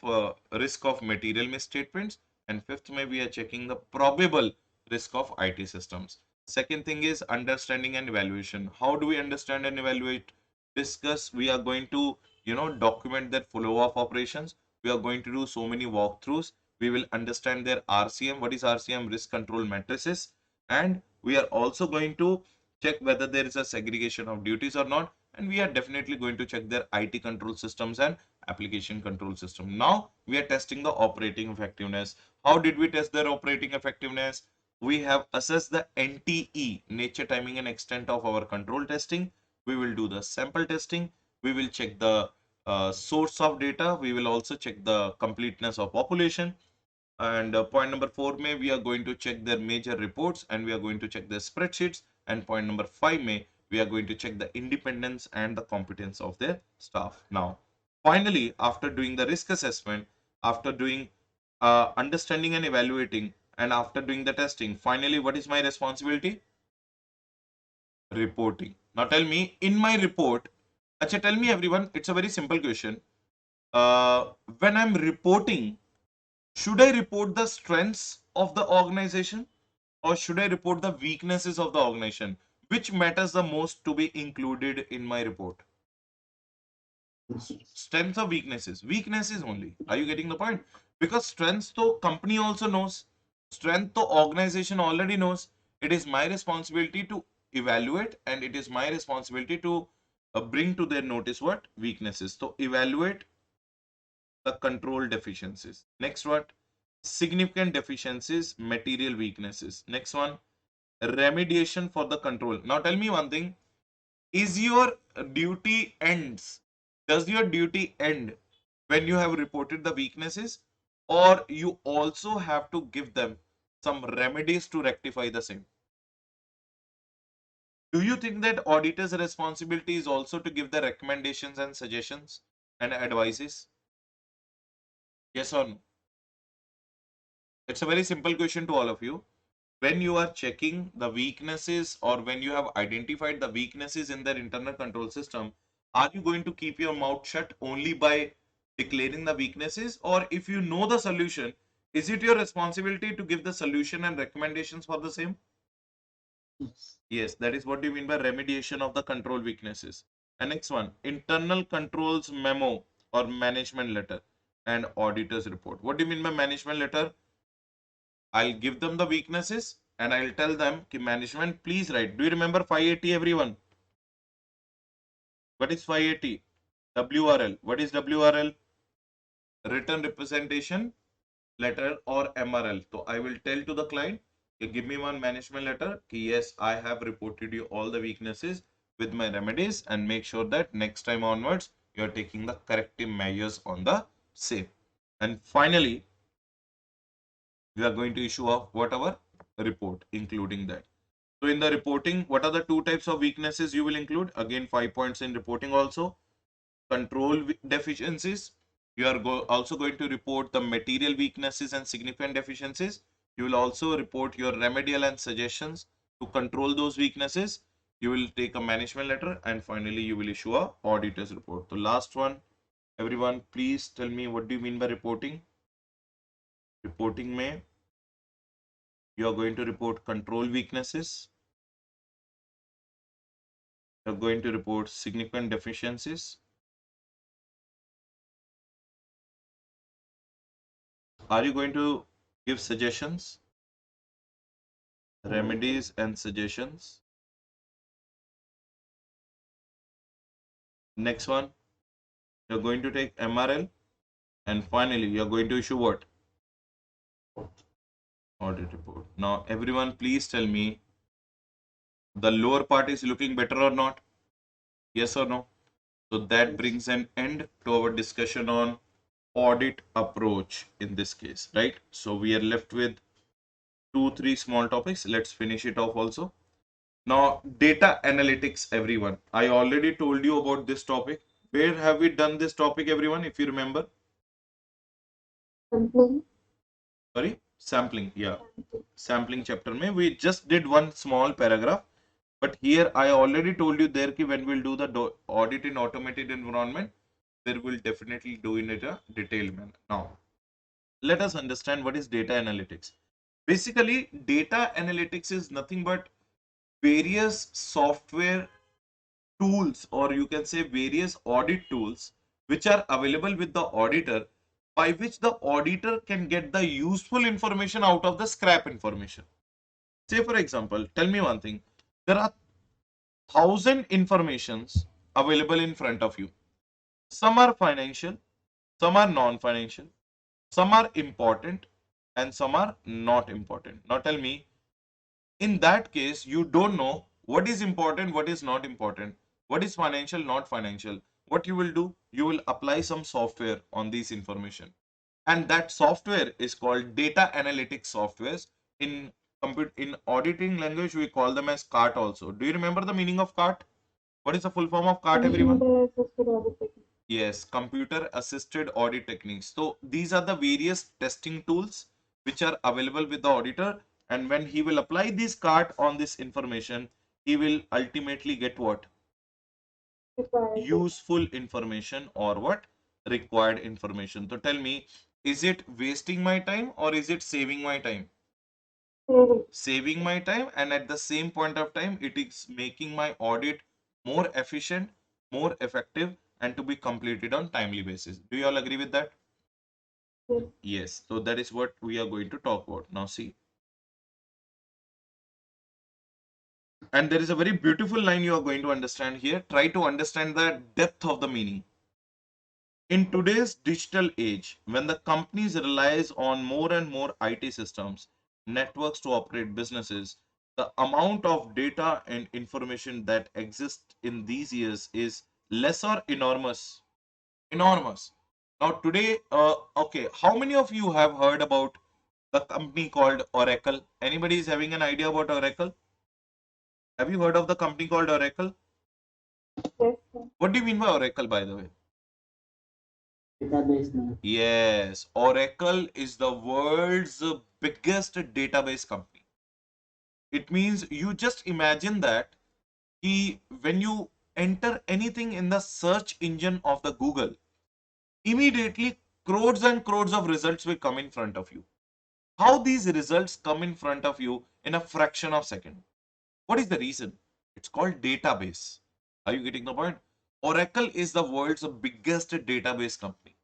risk of material misstatements. And fifth may we are checking the probable risk of IT systems. Second thing is understanding and evaluation. How do we understand and evaluate? Discuss. We are going to document their flow of operations. We are going to do so many walkthroughs. We will understand their RCM. What is RCM? Risk control matrices. And we are also going to check whether there is a segregation of duties or not. And we are definitely going to check their IT control systems and application control system. Now we are testing the operating effectiveness. How did we test their operating effectiveness? We have assessed the NTE, nature, timing and extent of our control testing. We will do the sample testing. We will check the source of data. We will also check the completeness of population. And point number 4 may we are going to check their major reports and we are going to check their spreadsheets. And point number 5 may we are going to check the independence and the competence of their staff. Now, finally, after doing the risk assessment, after doing understanding and evaluating, and after doing the testing, finally, what is my responsibility? Reporting. Now tell me, in my report, Acha, tell me everyone, it's a very simple question. When I'm reporting, should I report the strengths of the organization or should I report the weaknesses of the organization? Which matters the most to be included in my report? Strengths or weaknesses? Weaknesses only. Are you getting the point? Because strengths to company also knows, strength to organization already knows. It is my responsibility to evaluate and it is my responsibility to bring to their notice what? Weaknesses. So evaluate the control deficiencies. Next what? Significant deficiencies, material weaknesses. Next one, remediation for the control. Now tell me one thing, is your duty ends? Does your duty end when you have reported the weaknesses or you also have to give them some remedies to rectify the same? Do you think that auditor's responsibility is also to give the recommendations and suggestions and advices? Yes or no? It's a very simple question to all of you. When you are checking the weaknesses or when you have identified the weaknesses in their internal control system, are you going to keep your mouth shut only by declaring the weaknesses? Or if you know the solution, is it your responsibility to give the solution and recommendations for the same? Yes. Yes, that is what you mean by remediation of the control weaknesses. And next one, internal controls memo or management letter and auditor's report. What do you mean by management letter? I'll give them the weaknesses and I'll tell them ki management please write. Do you remember 580 everyone? What is 580? WRL. What is WRL? Written representation letter or MRL. So I will tell to the client, give me one management letter. Yes, I have reported you all the weaknesses with my remedies and make sure that next time onwards you are taking the corrective measures on the same. And finally, we are going to issue a whatever report, including that. So in the reporting, what are the two types of weaknesses you will include? Again, 5 points in reporting also. Control deficiencies. You are also going to report the material weaknesses and significant deficiencies. You will also report your remedial and suggestions to control those weaknesses. You will take a management letter and finally you will issue a auditor's report. The last one, everyone, please tell me what do you mean by reporting? Reporting may you are going to report control weaknesses. You are going to report significant deficiencies. Are you going to give suggestions, remedies and suggestions? Next one, you're going to take MRL and finally you're going to issue what? Audit report. Now everyone please tell me the lower part is looking better or not? Yes or no? So that brings an end to our discussion on audit approach in this case, right? So we are left with 2-3 small topics. Let's finish it off also. Now, data analytics, everyone. I already told you about this topic. Where have we done this topic, everyone, if you remember? Sampling. Sorry, sampling. Yeah, sampling chapter. Mein we just did one small paragraph, but here I already told you there ki when we'll do the audit in automated environment, there will definitely do in it a detailed manner. Now, let us understand what is data analytics. Basically, data analytics is nothing but various software tools or you can say various audit tools which are available with the auditor, by which the auditor can get the useful information out of the scrap information. Say for example, tell me one thing, there are 1,000 informations available in front of you. Some are financial, some are non-financial, some are important, and some are not important. Now tell me, in that case, you don't know what is important, what is not important, what is financial, not financial. What you will do, you will apply some software on this information. And that software is called data analytics softwares. In in auditing language, we call them as CART also. Do you remember the meaning of CART? What is the full form of CART, everyone? Computer assisted audit technique. Yes, computer assisted audit techniques. So these are the various testing tools which are available with the auditor. And when he will apply this CART on this information, he will ultimately get what? Required. Useful information or what? Required information. So tell me, is it wasting my time or is it saving my time? Saving. Saving my time, and at the same point of time, it is making my audit more efficient, more effective, and to be completed on timely basis. Do you all agree with that? Yes. Yes. So that is what we are going to talk about. Now see. And there is a very beautiful line you are going to understand here. Try to understand the depth of the meaning. In today's digital age, when the companies relies on more and more IT systems, networks to operate businesses, the amount of data and information that exists in these years is less or enormous. Enormous. Now today, okay, how many of you have heard about the company called Oracle? Anybody is having an idea about Oracle? Have you heard of the company called Oracle? Yes. Sir. What do you mean by Oracle, by the way? Database now. Yes, Oracle is the world's biggest database company. It means you just imagine that when you enter anything in the search engine of the Google, immediately crores and crores of results will come in front of you. How these results come in front of you in a fraction of a second? What is the reason? It's called database. Are you getting the point? Oracle is the world's biggest database company.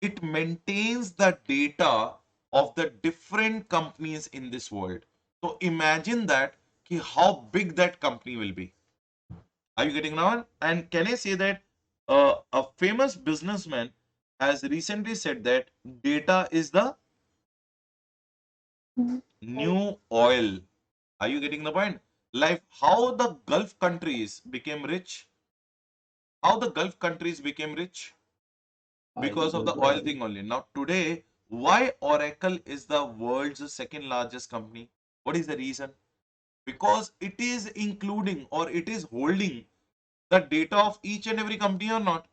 It maintains the data of the different companies in this world. So imagine that how big that company will be. Are you getting now? And can I say that a famous businessman has recently said that data is the new oil. Are you getting the point? Like how the Gulf countries became rich? How the Gulf countries became rich? Because of the oil thing only. Now today, why Oracle is the world's second largest company? What is the reason? Because it is including or it is holding the data of each and every company or not?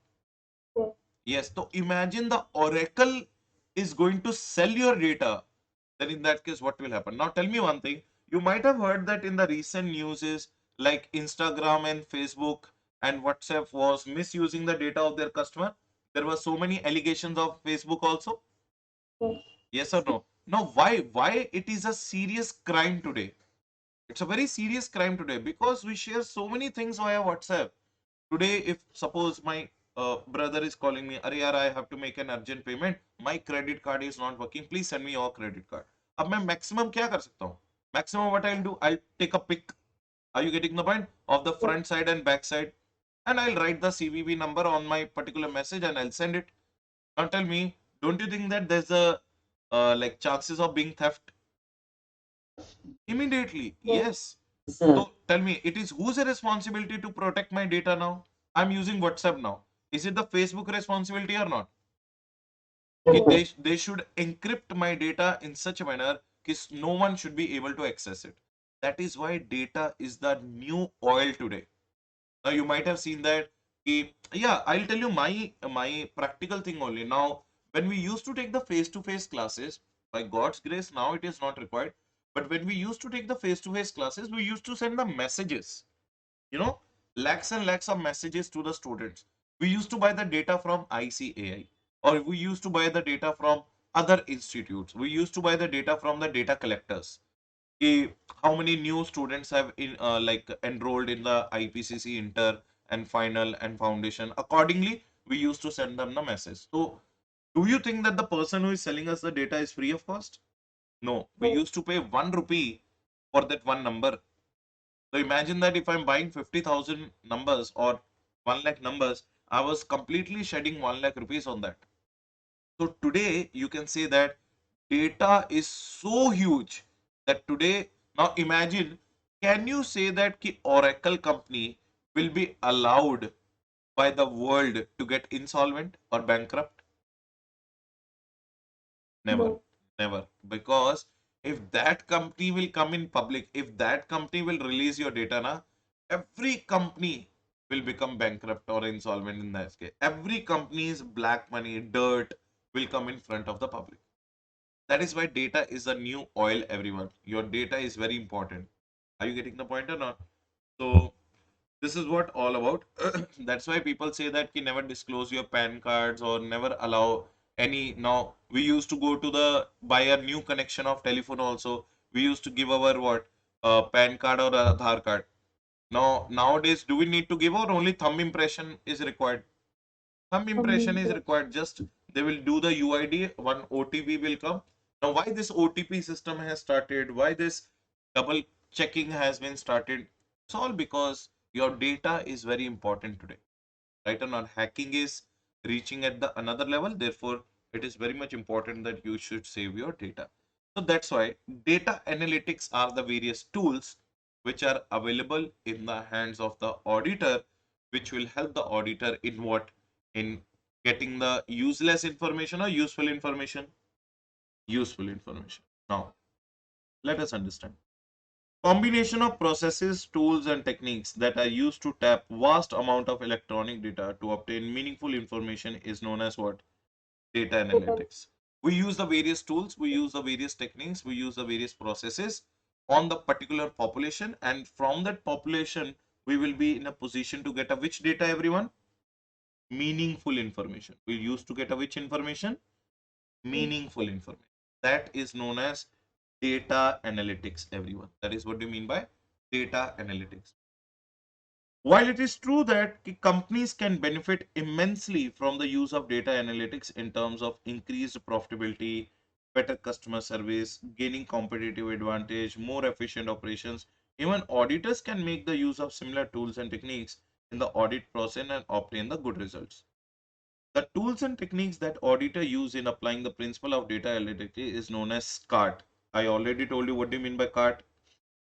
Yes. Yes. So imagine the Oracle is going to sell your data. Then in that case, what will happen? Now tell me one thing. You might have heard that in the recent news is like Instagram and Facebook and WhatsApp was misusing the data of their customer. There were so many allegations of Facebook also. Yes. Yes or no? Now, why it is a serious crime today? It's a very serious crime today because we share so many things via WhatsApp. Today, if suppose my brother is calling me, अरे यार, I have to make an urgent payment. My credit card is not working. Please send me your credit card. अब मैं maximum क्या कर सकता हूँ? Maximum what I'll do? I'll take a pic. Are you getting the point? Of the front side and back side, and I'll write the CVV number on my particular message and I'll send it. Now tell me, don't you think that there's a like chances of being theft? Immediately, yes. Sir, So tell me, it is whose responsibility to protect my data now? I'm using WhatsApp now. Is it the Facebook responsibility or not? They should encrypt my data in such a manner that no one should be able to access it. That is why data is the new oil today. Now you might have seen that. Yeah, I'll tell you my practical thing only. Now, when we used to take the face-to-face classes, by God's grace, now it is not required. But when we used to take the face-to-face classes, we used to send the messages. You know, lakhs and lakhs of messages to the students. We used to buy the data from ICAI, or we used to buy the data from other institutes. We used to buy the data from the data collectors. How many new students have enrolled in the IPCC inter and final and foundation. Accordingly, we used to send them the message. So do you think that the person who is selling us the data is free of cost? No, we Yes. used to pay 1 rupee for that one number. So imagine that if I'm buying 50,000 numbers or 1 lakh numbers, I was completely shedding 1 lakh rupees on that. So today you can say that data is so huge that today, now imagine, can you say that ki Oracle company will be allowed by the world to get insolvent or bankrupt? Never, No. never. Because if that company will come in public, if that company will release your data, na, every company will become bankrupt or insolvent in that case. Every company's black money, dirt will come in front of the public. That is why data is the new oil, everyone. Your data is very important. Are you getting the point or not? So this is what all about. That's why people say that you never disclose your PAN cards or never allow any. Now we used to go to the buy a new connection of telephone also. We used to give our what PAN card or Aadhaar card. Now nowadays, do we need to give or only thumb impression is required? Thumb impression is Yes. required. Just they will do the UID. One OTP will come. Now why this OTP system has started? Why this double checking has been started? It's all because your data is very important today, right or not? Hacking is reaching at the another level, therefore it is very much important that you should save your data. So that's why data analytics are the various tools which are available in the hands of the auditor, which will help the auditor in what? In getting the useless information or useful information? Useful information. Now let us understand. Combination of processes, tools, and techniques that are used to tap vast amount of electronic data to obtain meaningful information is known as what? Data Data. analytics. We use the various tools, we use the various techniques, we use the various processes on the particular population, and from that population, we will be in a position to get a which data, everyone? Meaningful information. We used to get a which information? Meaningful information. That is known as data analytics, everyone. That is what do you mean by data analytics. While it is true that companies can benefit immensely from the use of data analytics in terms of increased profitability, better customer service, gaining competitive advantage, more efficient operations, even auditors can make the use of similar tools and techniques in the audit process and obtain the good results. The tools and techniques that auditor use in applying the principle of data analytics is known as CART. I already told you what do you mean by CART?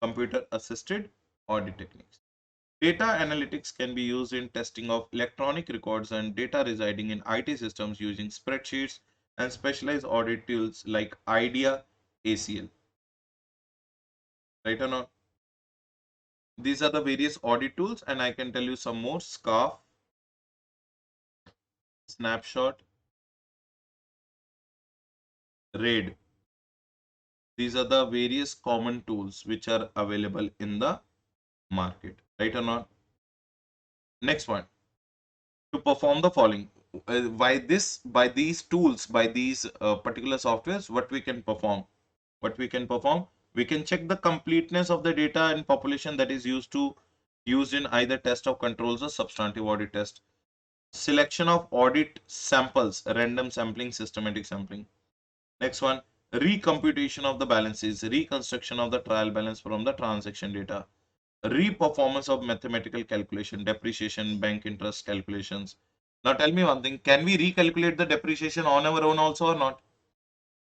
Computer assisted audit techniques. Data analytics can be used in testing of electronic records and data residing in IT systems using spreadsheets and specialized audit tools like IDEA ACL. Right or not? These are the various audit tools, and I can tell you some more. SCARF, Snapshot, RAID. These are the various common tools which are available in the market. Right or not? Next one. To perform the following. By these tools, by these particular softwares, what we can perform? What we can perform? We can check the completeness of the data and population that is used in either test of controls or substantive audit test. Selection of audit samples, random sampling, systematic sampling. Next one, recomputation of the balances, reconstruction of the trial balance from the transaction data, re-performance of mathematical calculation, depreciation, bank interest calculations. Now tell me one thing, can we recalculate the depreciation on our own also or not?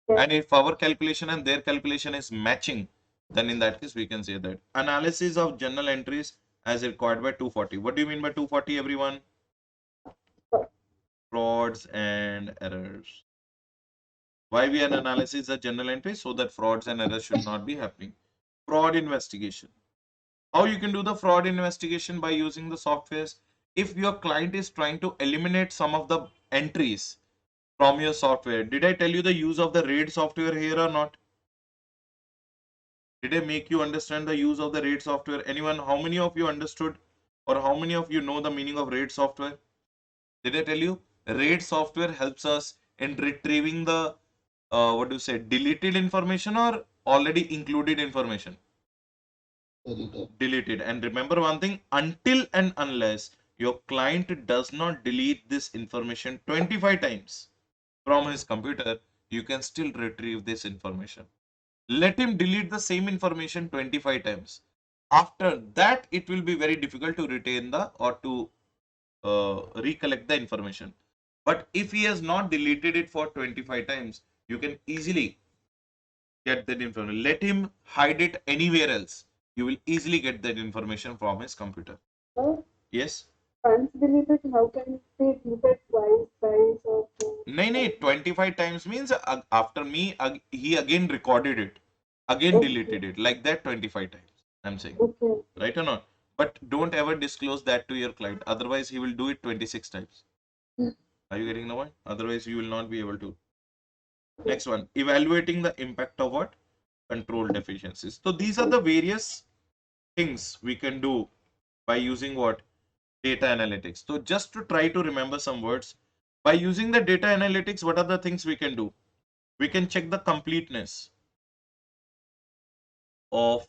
Yes. And if our calculation and their calculation is matching, then in that case we can say that. Analysis of journal entries as required by 240. What do you mean by 240, everyone? Frauds and errors. Why we are analysis the journal entries? So that frauds and errors should not be happening. Fraud investigation. How you can do the fraud investigation? By using the softwares. If your client is trying to eliminate some of the entries from your software, did I tell you the use of the RAID software here or not? Did I make you understand the use of the RAID software? Anyone, how many of you understood or how many of you know the meaning of RAID software? Did I tell you? RAID software helps us in retrieving the, what do you say, deleted information or already included information? Deleted. Deleted. And remember one thing, until and unless your client does not delete this information 25 times from his computer, you can still retrieve this information. Let him delete the same information 25 times. After that, it will be very difficult to retain the or to recollect the information. But if he has not deleted it for 25 times, you can easily get that information. Let him hide it anywhere else. You will easily get that information from his computer. Sir, Yes? once deleted, how can it be deleted twice, thrice, or four No, no, times? 25 times means after me, he again recorded it, again Okay, deleted it, like that 25 times. I'm saying, okay. right or not? But don't ever disclose that to your client. Otherwise, he will do it 26 times. Are you getting the point? Otherwise, you will not be able to. Next one, evaluating the impact of what? Control deficiencies. So these are the various things we can do by using what? Data analytics. So just to try to remember some words, by using the data analytics, what are the things we can do? We can check the completeness of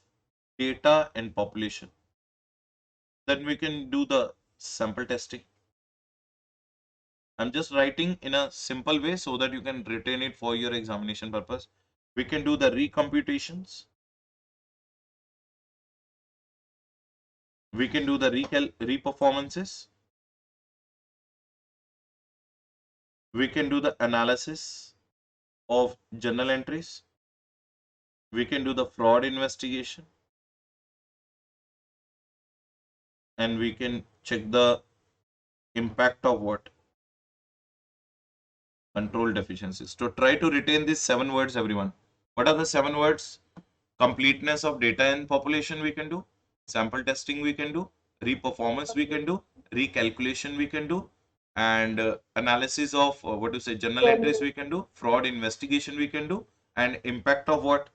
data and population. Then we can do the sample testing. I'm just writing in a simple way so that you can retain it for your examination purpose. We can do the recomputations. We can do the reperformances. We can do the analysis of journal entries. We can do the fraud investigation. And we can check the impact of what? Control deficiencies. So try to retain these 7 words, everyone. What are the 7 words? Completeness of data and population we can do. Sample testing we can do. Reperformance we can do. Recalculation we can do. And analysis of what to say, journal entries we can do. Fraud investigation we can do. And impact of what?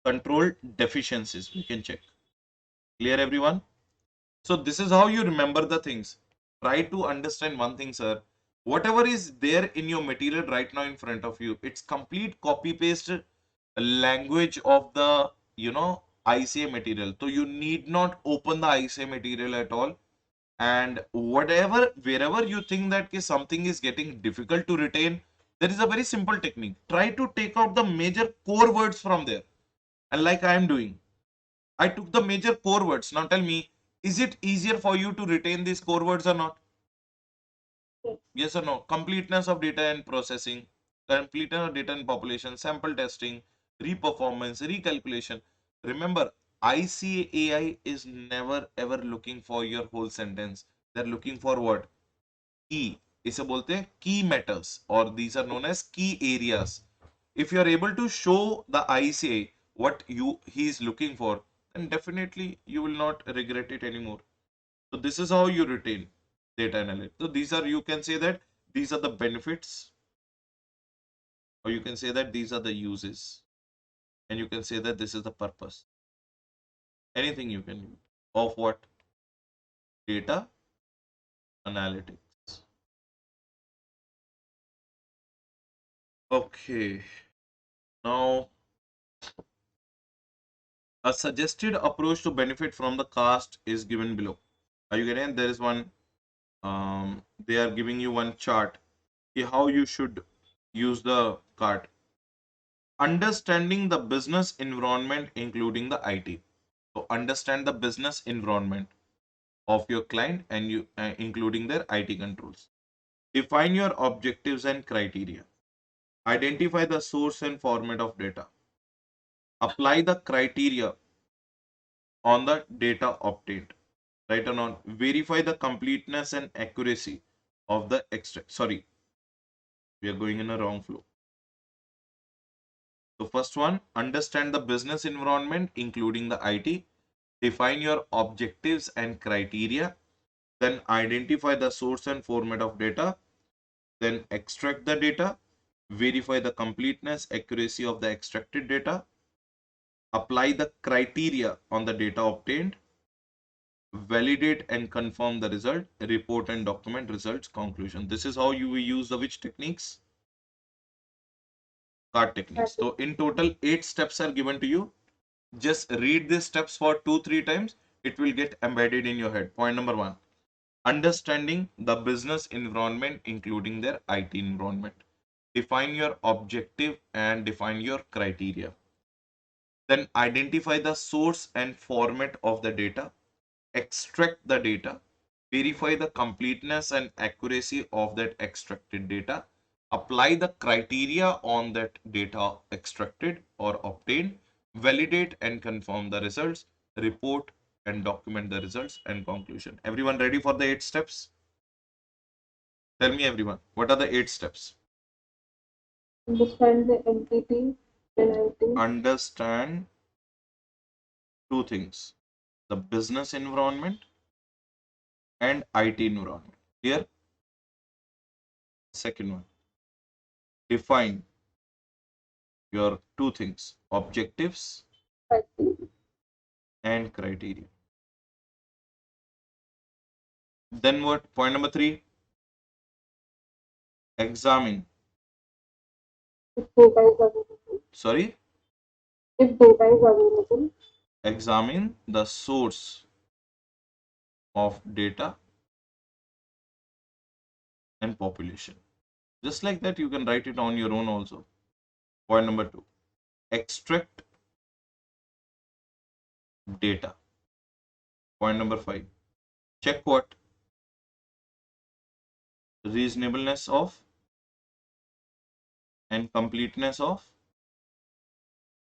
Control deficiencies we can check. Clear, everyone? So this is how you remember the things. Try to understand one thing, sir. Whatever is there in your material right now in front of you, it's complete copy paste language of the ICA material. So you need not open the ICA material at all. And wherever you think that something is getting difficult to retain, there is a very simple technique. Try to take out the major core words from there. And like I am doing, I took the major core words. Now tell me, is it easier for you to retain these core words or not? Yes. Yes or no? Completeness of data and processing, completeness of data and population, sample testing, reperformance, recalculation. Remember, ICAI is never ever looking for your whole sentence. They're looking for what? Key. इसे बोलते हैं key matters, or these are known as key areas. If you are able to show the ICA what he is looking for, then definitely you will not regret it anymore. So this is how you retain data analytics. So these are, you can say that these are the benefits, or you can say that these are the uses, and you can say that this is the purpose. Anything you can use of what? Data analytics. Okay. Now, a suggested approach to benefit from the cast is given below. Are you getting it? There is one, they are giving you one chart, how you should use the card. Understanding the business environment, including the IT. So understand the business environment of your client and you including their IT controls. Define your objectives and criteria. Identify the source and format of data. Apply the criteria on the data obtained. Right or not? Verify the completeness and accuracy of the extract. Sorry, we are going in a wrong flow. So first one, understand the business environment, including the IT. Define your objectives and criteria. Then identify the source and format of data. Then extract the data. Verify the completeness, accuracy of the extracted data. Apply the criteria on the data obtained. Validate and confirm the result. Report and document results conclusion. This is how you will use the which techniques? Card techniques. So in total, 8 steps are given to you. Just read these steps for 2-3 times. It will get embedded in your head. Point number 1. Understanding the business environment, including their IT environment. Define your objective and define your criteria. Then identify the source and format of the data. Extract the data. Verify the completeness and accuracy of that extracted data. Apply the criteria on that data extracted or obtained. Validate and confirm the results. Report and document the results and conclusion. Everyone ready for the 8 steps? Tell me, everyone, what are the 8 steps? Understand the entity, penalty, Understand two things: the business environment and IT environment. Here, second one, define your two things: objectives criteria, and criteria. Then what? Point number 3, examine. if data is available, Sorry, if data is available, examine the source of data and population. Just like that, you can write it on your own also. Point number 2, extract data. Point number 5, check what? Reasonableness of and completeness of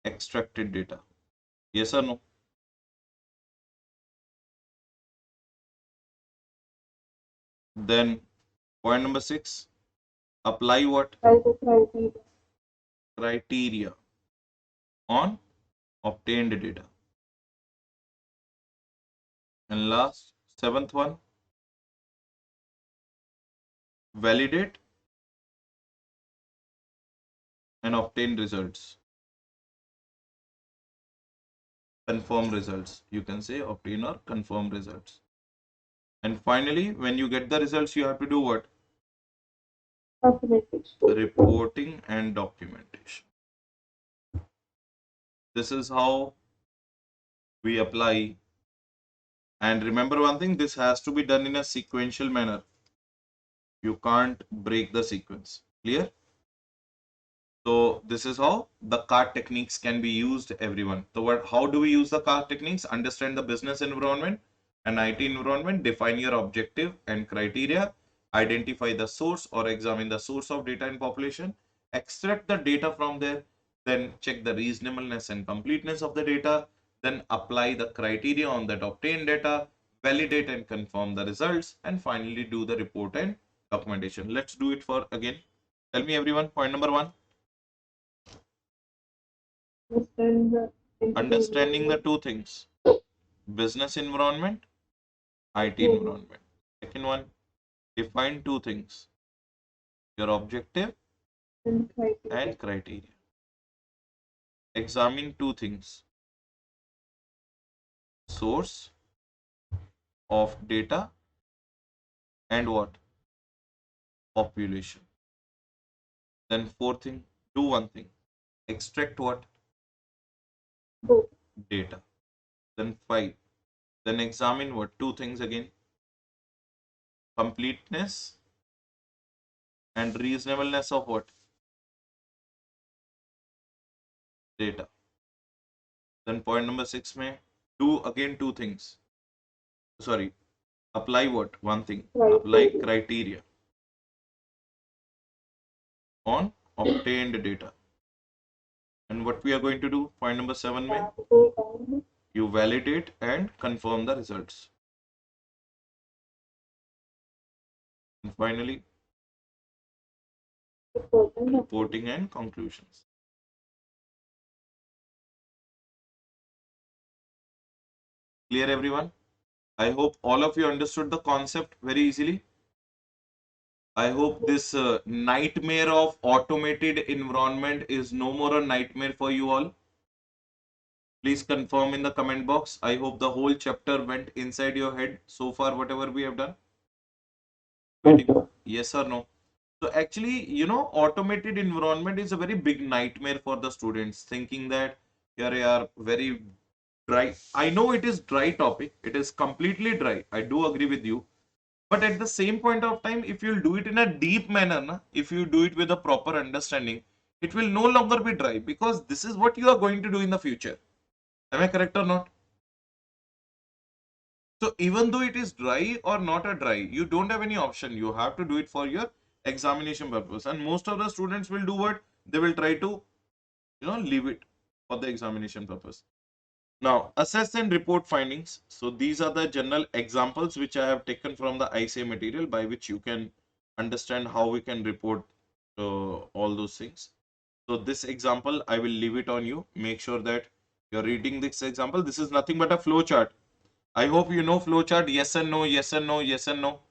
extracted data. Yes or no? Then point number 6, apply what? by the criteria, Criteria on obtained data. And last, seventh one, validate and obtain results. Confirm results. You can say obtain or confirm results. And finally, when you get the results, you have to do what? documentation. Reporting and documentation. This is how we apply. And remember one thing, this has to be done in a sequential manner. You can't break the sequence. Clear? So this is how the card techniques can be used, everyone. So how do we use the card techniques? Understand the business environment and IT environment, define your objective and criteria, identify the source or examine the source of data and population, extract the data from there, then check the reasonableness and completeness of the data, then apply the criteria on that obtained data, validate and confirm the results, and finally do the report and documentation. Let's do it for again. Tell me, everyone, point number 1. Understand the entity Understanding the environment, two things: business environment, IT IT environment. Second one, define two things: your objective and criteria, and criteria. Examine two things: source of data and what? Population. Then fourth thing, do one thing: extract what? both, Data. Then 5, then examine what? Two things again: completeness and reasonableness of what? Data. Then point number 6 may do again two things. Sorry, apply what? One thing. Apply criteria, criteria on obtained data. And what we are going to do? Point number 7 may validate and you validate and confirm the results. And finally, reporting and conclusions. Clear, everyone? I hope all of you understood the concept very easily. I hope this nightmare of automated environment is no more a nightmare for you all. Please confirm in the comment box. I hope the whole chapter went inside your head so far, whatever we have done. Yes or no? So actually, automated environment is a very big nightmare for the students, thinking that here they are very dry. I know it is dry topic. It is completely dry. I do agree with you. But at the same point of time, if you'll do it in a deep manner, na, if you do it with a proper understanding, it will no longer be dry, because this is what you are going to do in the future. Am I correct or not? So even though it is dry or not a dry, you don't have any option. You have to do it for your examination purpose. And most of the students will do what? They will try to, leave it for the examination purpose. Now, assess and report findings. So these are the general examples which I have taken from the ICA material, by which you can understand how we can report all those things. So this example, I will leave it on you. Make sure that you're reading this example. This is nothing but a flow chart. I hope you know flow chart. Yes and no, yes and no, yes and no.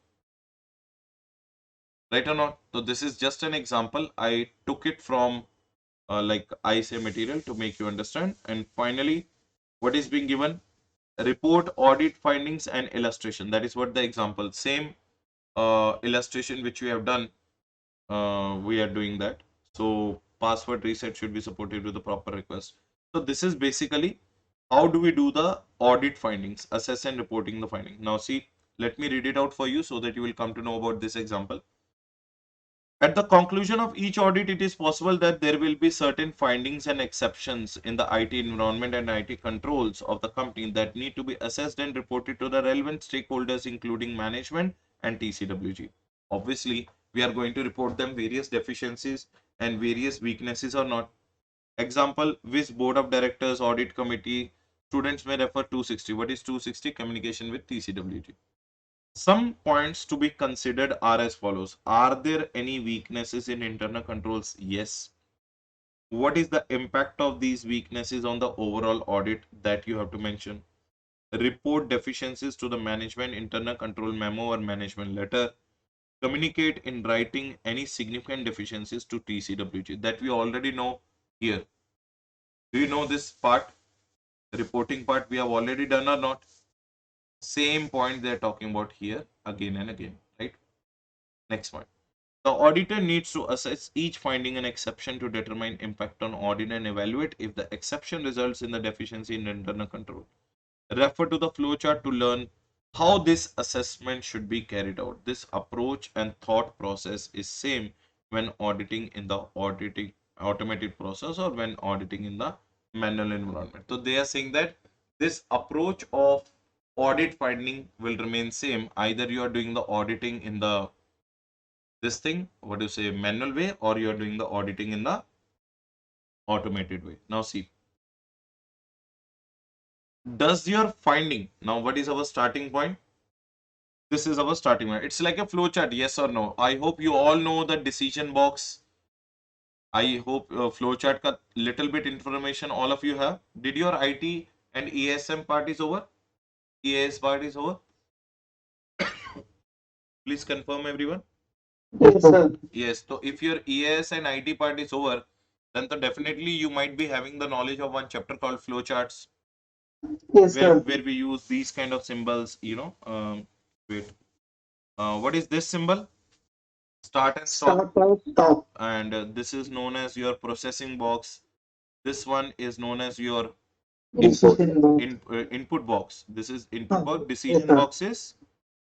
Right or not? So this is just an example. I took it from like ICA material to make you understand. And finally, what is being given? Report audit findings and illustration. That is what the example. Same illustration which we have done. We are doing that. So password reset should be supported with the proper request. So this is basically how do we do the audit findings, assess and reporting the finding. Now see, let me read it out for you so that you will come to know about this example. At the conclusion of each audit, it is possible that there will be certain findings and exceptions in the IT environment and IT controls of the company that need to be assessed and reported to the relevant stakeholders, including management and TCWG. Obviously, we are going to report them various deficiencies and various weaknesses or not. Example, which board of directors, audit committee, students may refer 260. What is 260? Communication with TCWG. Some points to be considered are as follows. Are there any weaknesses in internal controls? Yes. What is the impact of these weaknesses on the overall audit? That you have to mention. Report deficiencies to the management internal control memo or management letter. Communicate in writing any significant deficiencies to TCWG. That we already know here. Do you know this part? Reporting part we have already done or not? Same point they're talking about here again and again, right? Next point. The auditor needs to assess each finding and exception to determine impact on audit and evaluate if the exception results in the deficiency in internal control. Refer to the flowchart to learn how this assessment should be carried out. This approach and thought process is same when auditing in the auditing automated process or when auditing in the manual environment. So they are saying that this approach of audit finding will remain same. Either you are doing the auditing in the this thing, what do you say, manual way, or you are doing the auditing in the automated way. Now see, does your finding, now what is our starting point? This is our starting point. It's like a flow chart, yes or no. I hope you all know the decision box. I hope flow chart ka little bit information all of you have. Did your IT and ESM part is over? EAS part is over? Please confirm everyone. Yes, sir. Yes, so if your EAS and IT part is over, then so definitely you might be having the knowledge of one chapter called flowcharts, Yes, where sir. we use these kind of symbols, wait, what is this symbol? Start and stop. Start and stop. And this is known as your processing box. This one is known as your input Decision box. input box. This is input Ah, box. yes, Decision sir. box is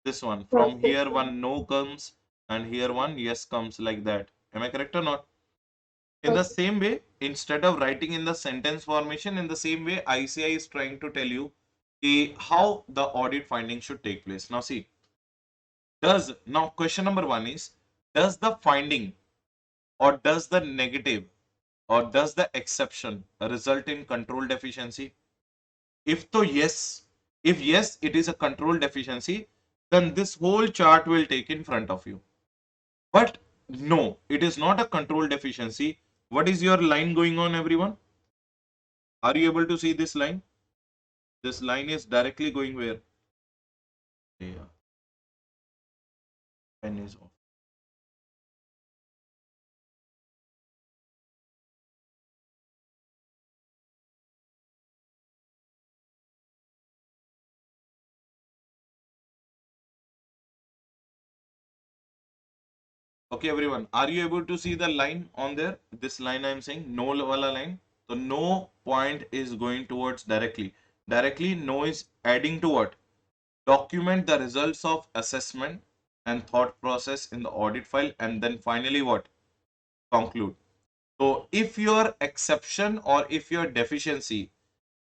this one. From Process here one. one no comes and here one yes comes, like that. Am I correct or not? In the Okay. same way, instead of writing in the sentence formation, in the same way, ICI is trying to tell you how the audit finding should take place. Now see, now question number one is, does the finding or does the negative or does the exception result in control deficiency? If so, yes. If yes, it is a control deficiency, then this whole chart will take in front of you. But no, it is not a control deficiency. What is your line going on, everyone? Are you able to see this line? This line is directly going where? Yeah, pen is off. Okay, everyone, are you able to see the line on there? This line I am saying, no wala line. So no point is going towards directly. Directly, no is adding to what? document the results of assessment and thought process in the audit file, and then finally what? Conclude. So if your exception or if your deficiency,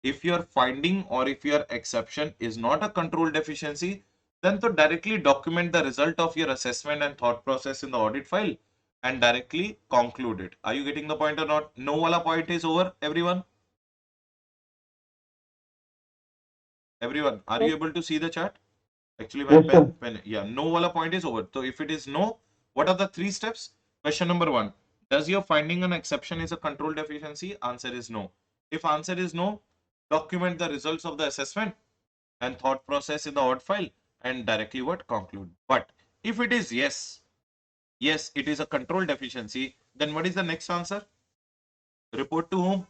if your finding or if your exception is not a control deficiency, then to directly document the result of your assessment and thought process in the audit file and directly conclude it. Are you getting the point or not? No wala point is over, everyone? Everyone, are you able to see the chart? Actually, my Yes, sir. pen, yeah, no wala point is over. So if it is no, what are the three steps? Question number one, does your finding an exception is a control deficiency? Answer is no. If answer is no, document the results of the assessment and thought process in the audit file and directly what? Conclude. But if it is yes, yes, it is a control deficiency, then what is the next answer? Report to whom?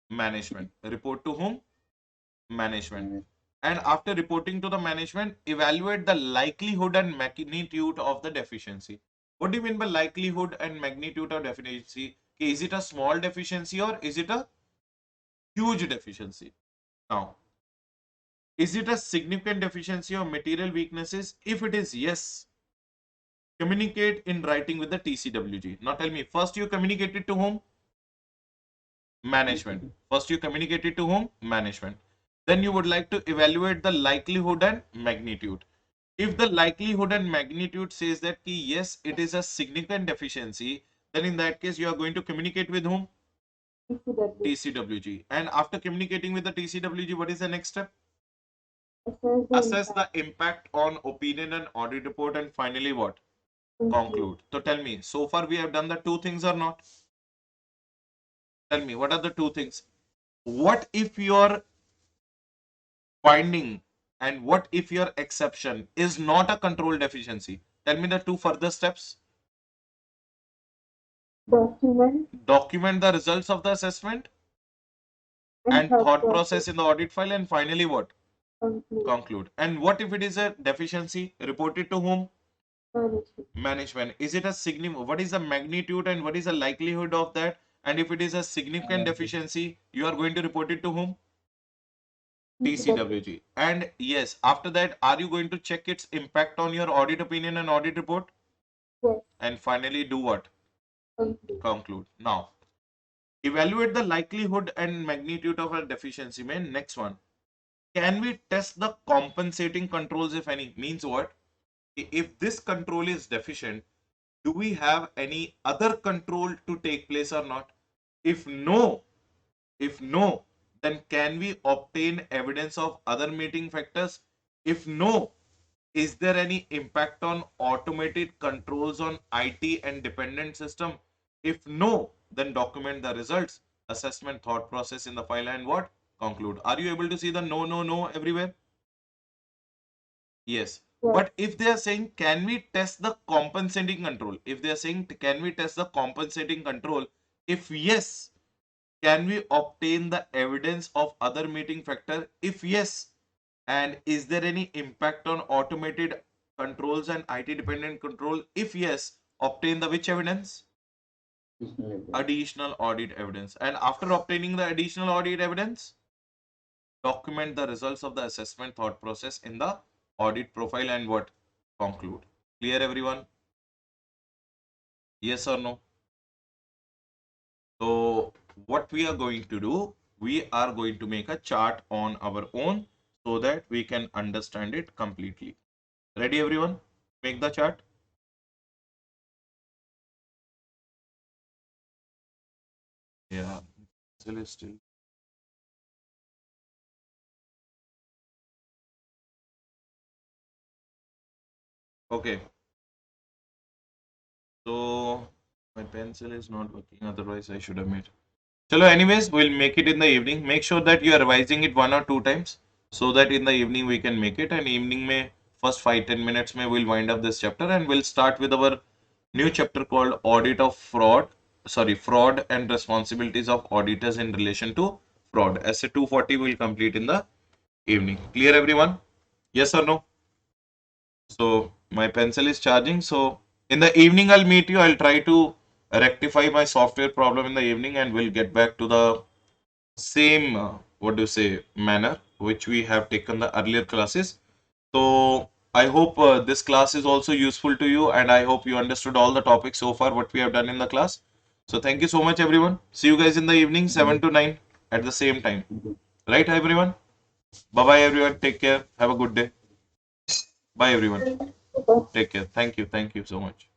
Management. Report to whom? Management. And after reporting to the management, evaluate the likelihood and magnitude of the deficiency. What do you mean by likelihood and magnitude of deficiency? Is it a small deficiency or is it a huge deficiency? Now, is it a significant deficiency or material weaknesses? If it is yes, communicate in writing with the TCWG. Now tell me, first you communicated to whom? Management. First you communicated to whom? Management. Then you would like to evaluate the likelihood and magnitude. If the likelihood and magnitude says that yes, it is a significant deficiency, then in that case you are going to communicate with whom? TCW. TCWG. And after communicating with the TCWG, what is the next step? Assess Assess the impact on opinion and audit report, and finally what? Conclude. So tell me, so far we have done the two things or not? Tell me, what are the two things? What if your finding and what if your exception is not a control deficiency? Tell me the two further steps. Document the results of the assessment and thought process in the audit file, and finally what? Conclude. And what if it is a deficiency? Report it to whom? Management. Is it a significant? What is the magnitude and what is the likelihood of that? And if it is a significant deficiency, you are going to report it to whom? TCWG. And yes, after that, are you going to check its impact on your audit opinion and audit report? Yes. And finally, do what? Conclude. Now, evaluate the likelihood and magnitude of a deficiency. Man, next one. Can we test the compensating controls, if any? Means what? If this control is deficient, do we have any other control to take place or not? If no, then can we obtain evidence of other meeting factors? If no, is there any impact on automated controls on IT and dependent system? If no, then document the results, assessment, thought process in the file, and what? Conclude. Are you able to see the no, no, no everywhere? Yes. But if they are saying, can we test the compensating control? If they are saying, can we test the compensating control? If yes, can we obtain the evidence of other meeting factor? If yes, and is there any impact on automated controls and IT dependent control? If yes, obtain the which evidence? Additional audit evidence. And after obtaining the additional audit evidence, document the results of the assessment thought process in the audit profile and what? Conclude. Clear everyone? Yes or no? So what we are going to do, we are going to make a chart on our own so that we can understand it completely. Ready everyone? Make the chart. Yeah, still. Okay. So my pencil is not working, otherwise I should have made. Chalo, anyways, we'll make it in the evening. Make sure that you are revising it 1 or 2 times so that in the evening we can make it. And evening may first 5-10 minutes may we'll wind up this chapter and we'll start with our new chapter called Audit of Fraud. Sorry, Fraud and Responsibilities of Auditors in Relation to Fraud. Essay 240 will complete in the evening. Clear everyone? Yes or no? So my pencil is charging. So in the evening I'll meet you. I'll try to rectify my software problem in the evening and we'll get back to the same what do you say manner. which we have taken the earlier classes. So I hope this class is also useful to you, and I hope you understood all the topics so far what we have done in the class. So thank you so much, everyone. See you guys in the evening, 7 to 9 at the same time. Right, everyone? Bye bye, everyone. Take care. Have a good day. Bye, everyone. Take care. Thank you. Thank you so much.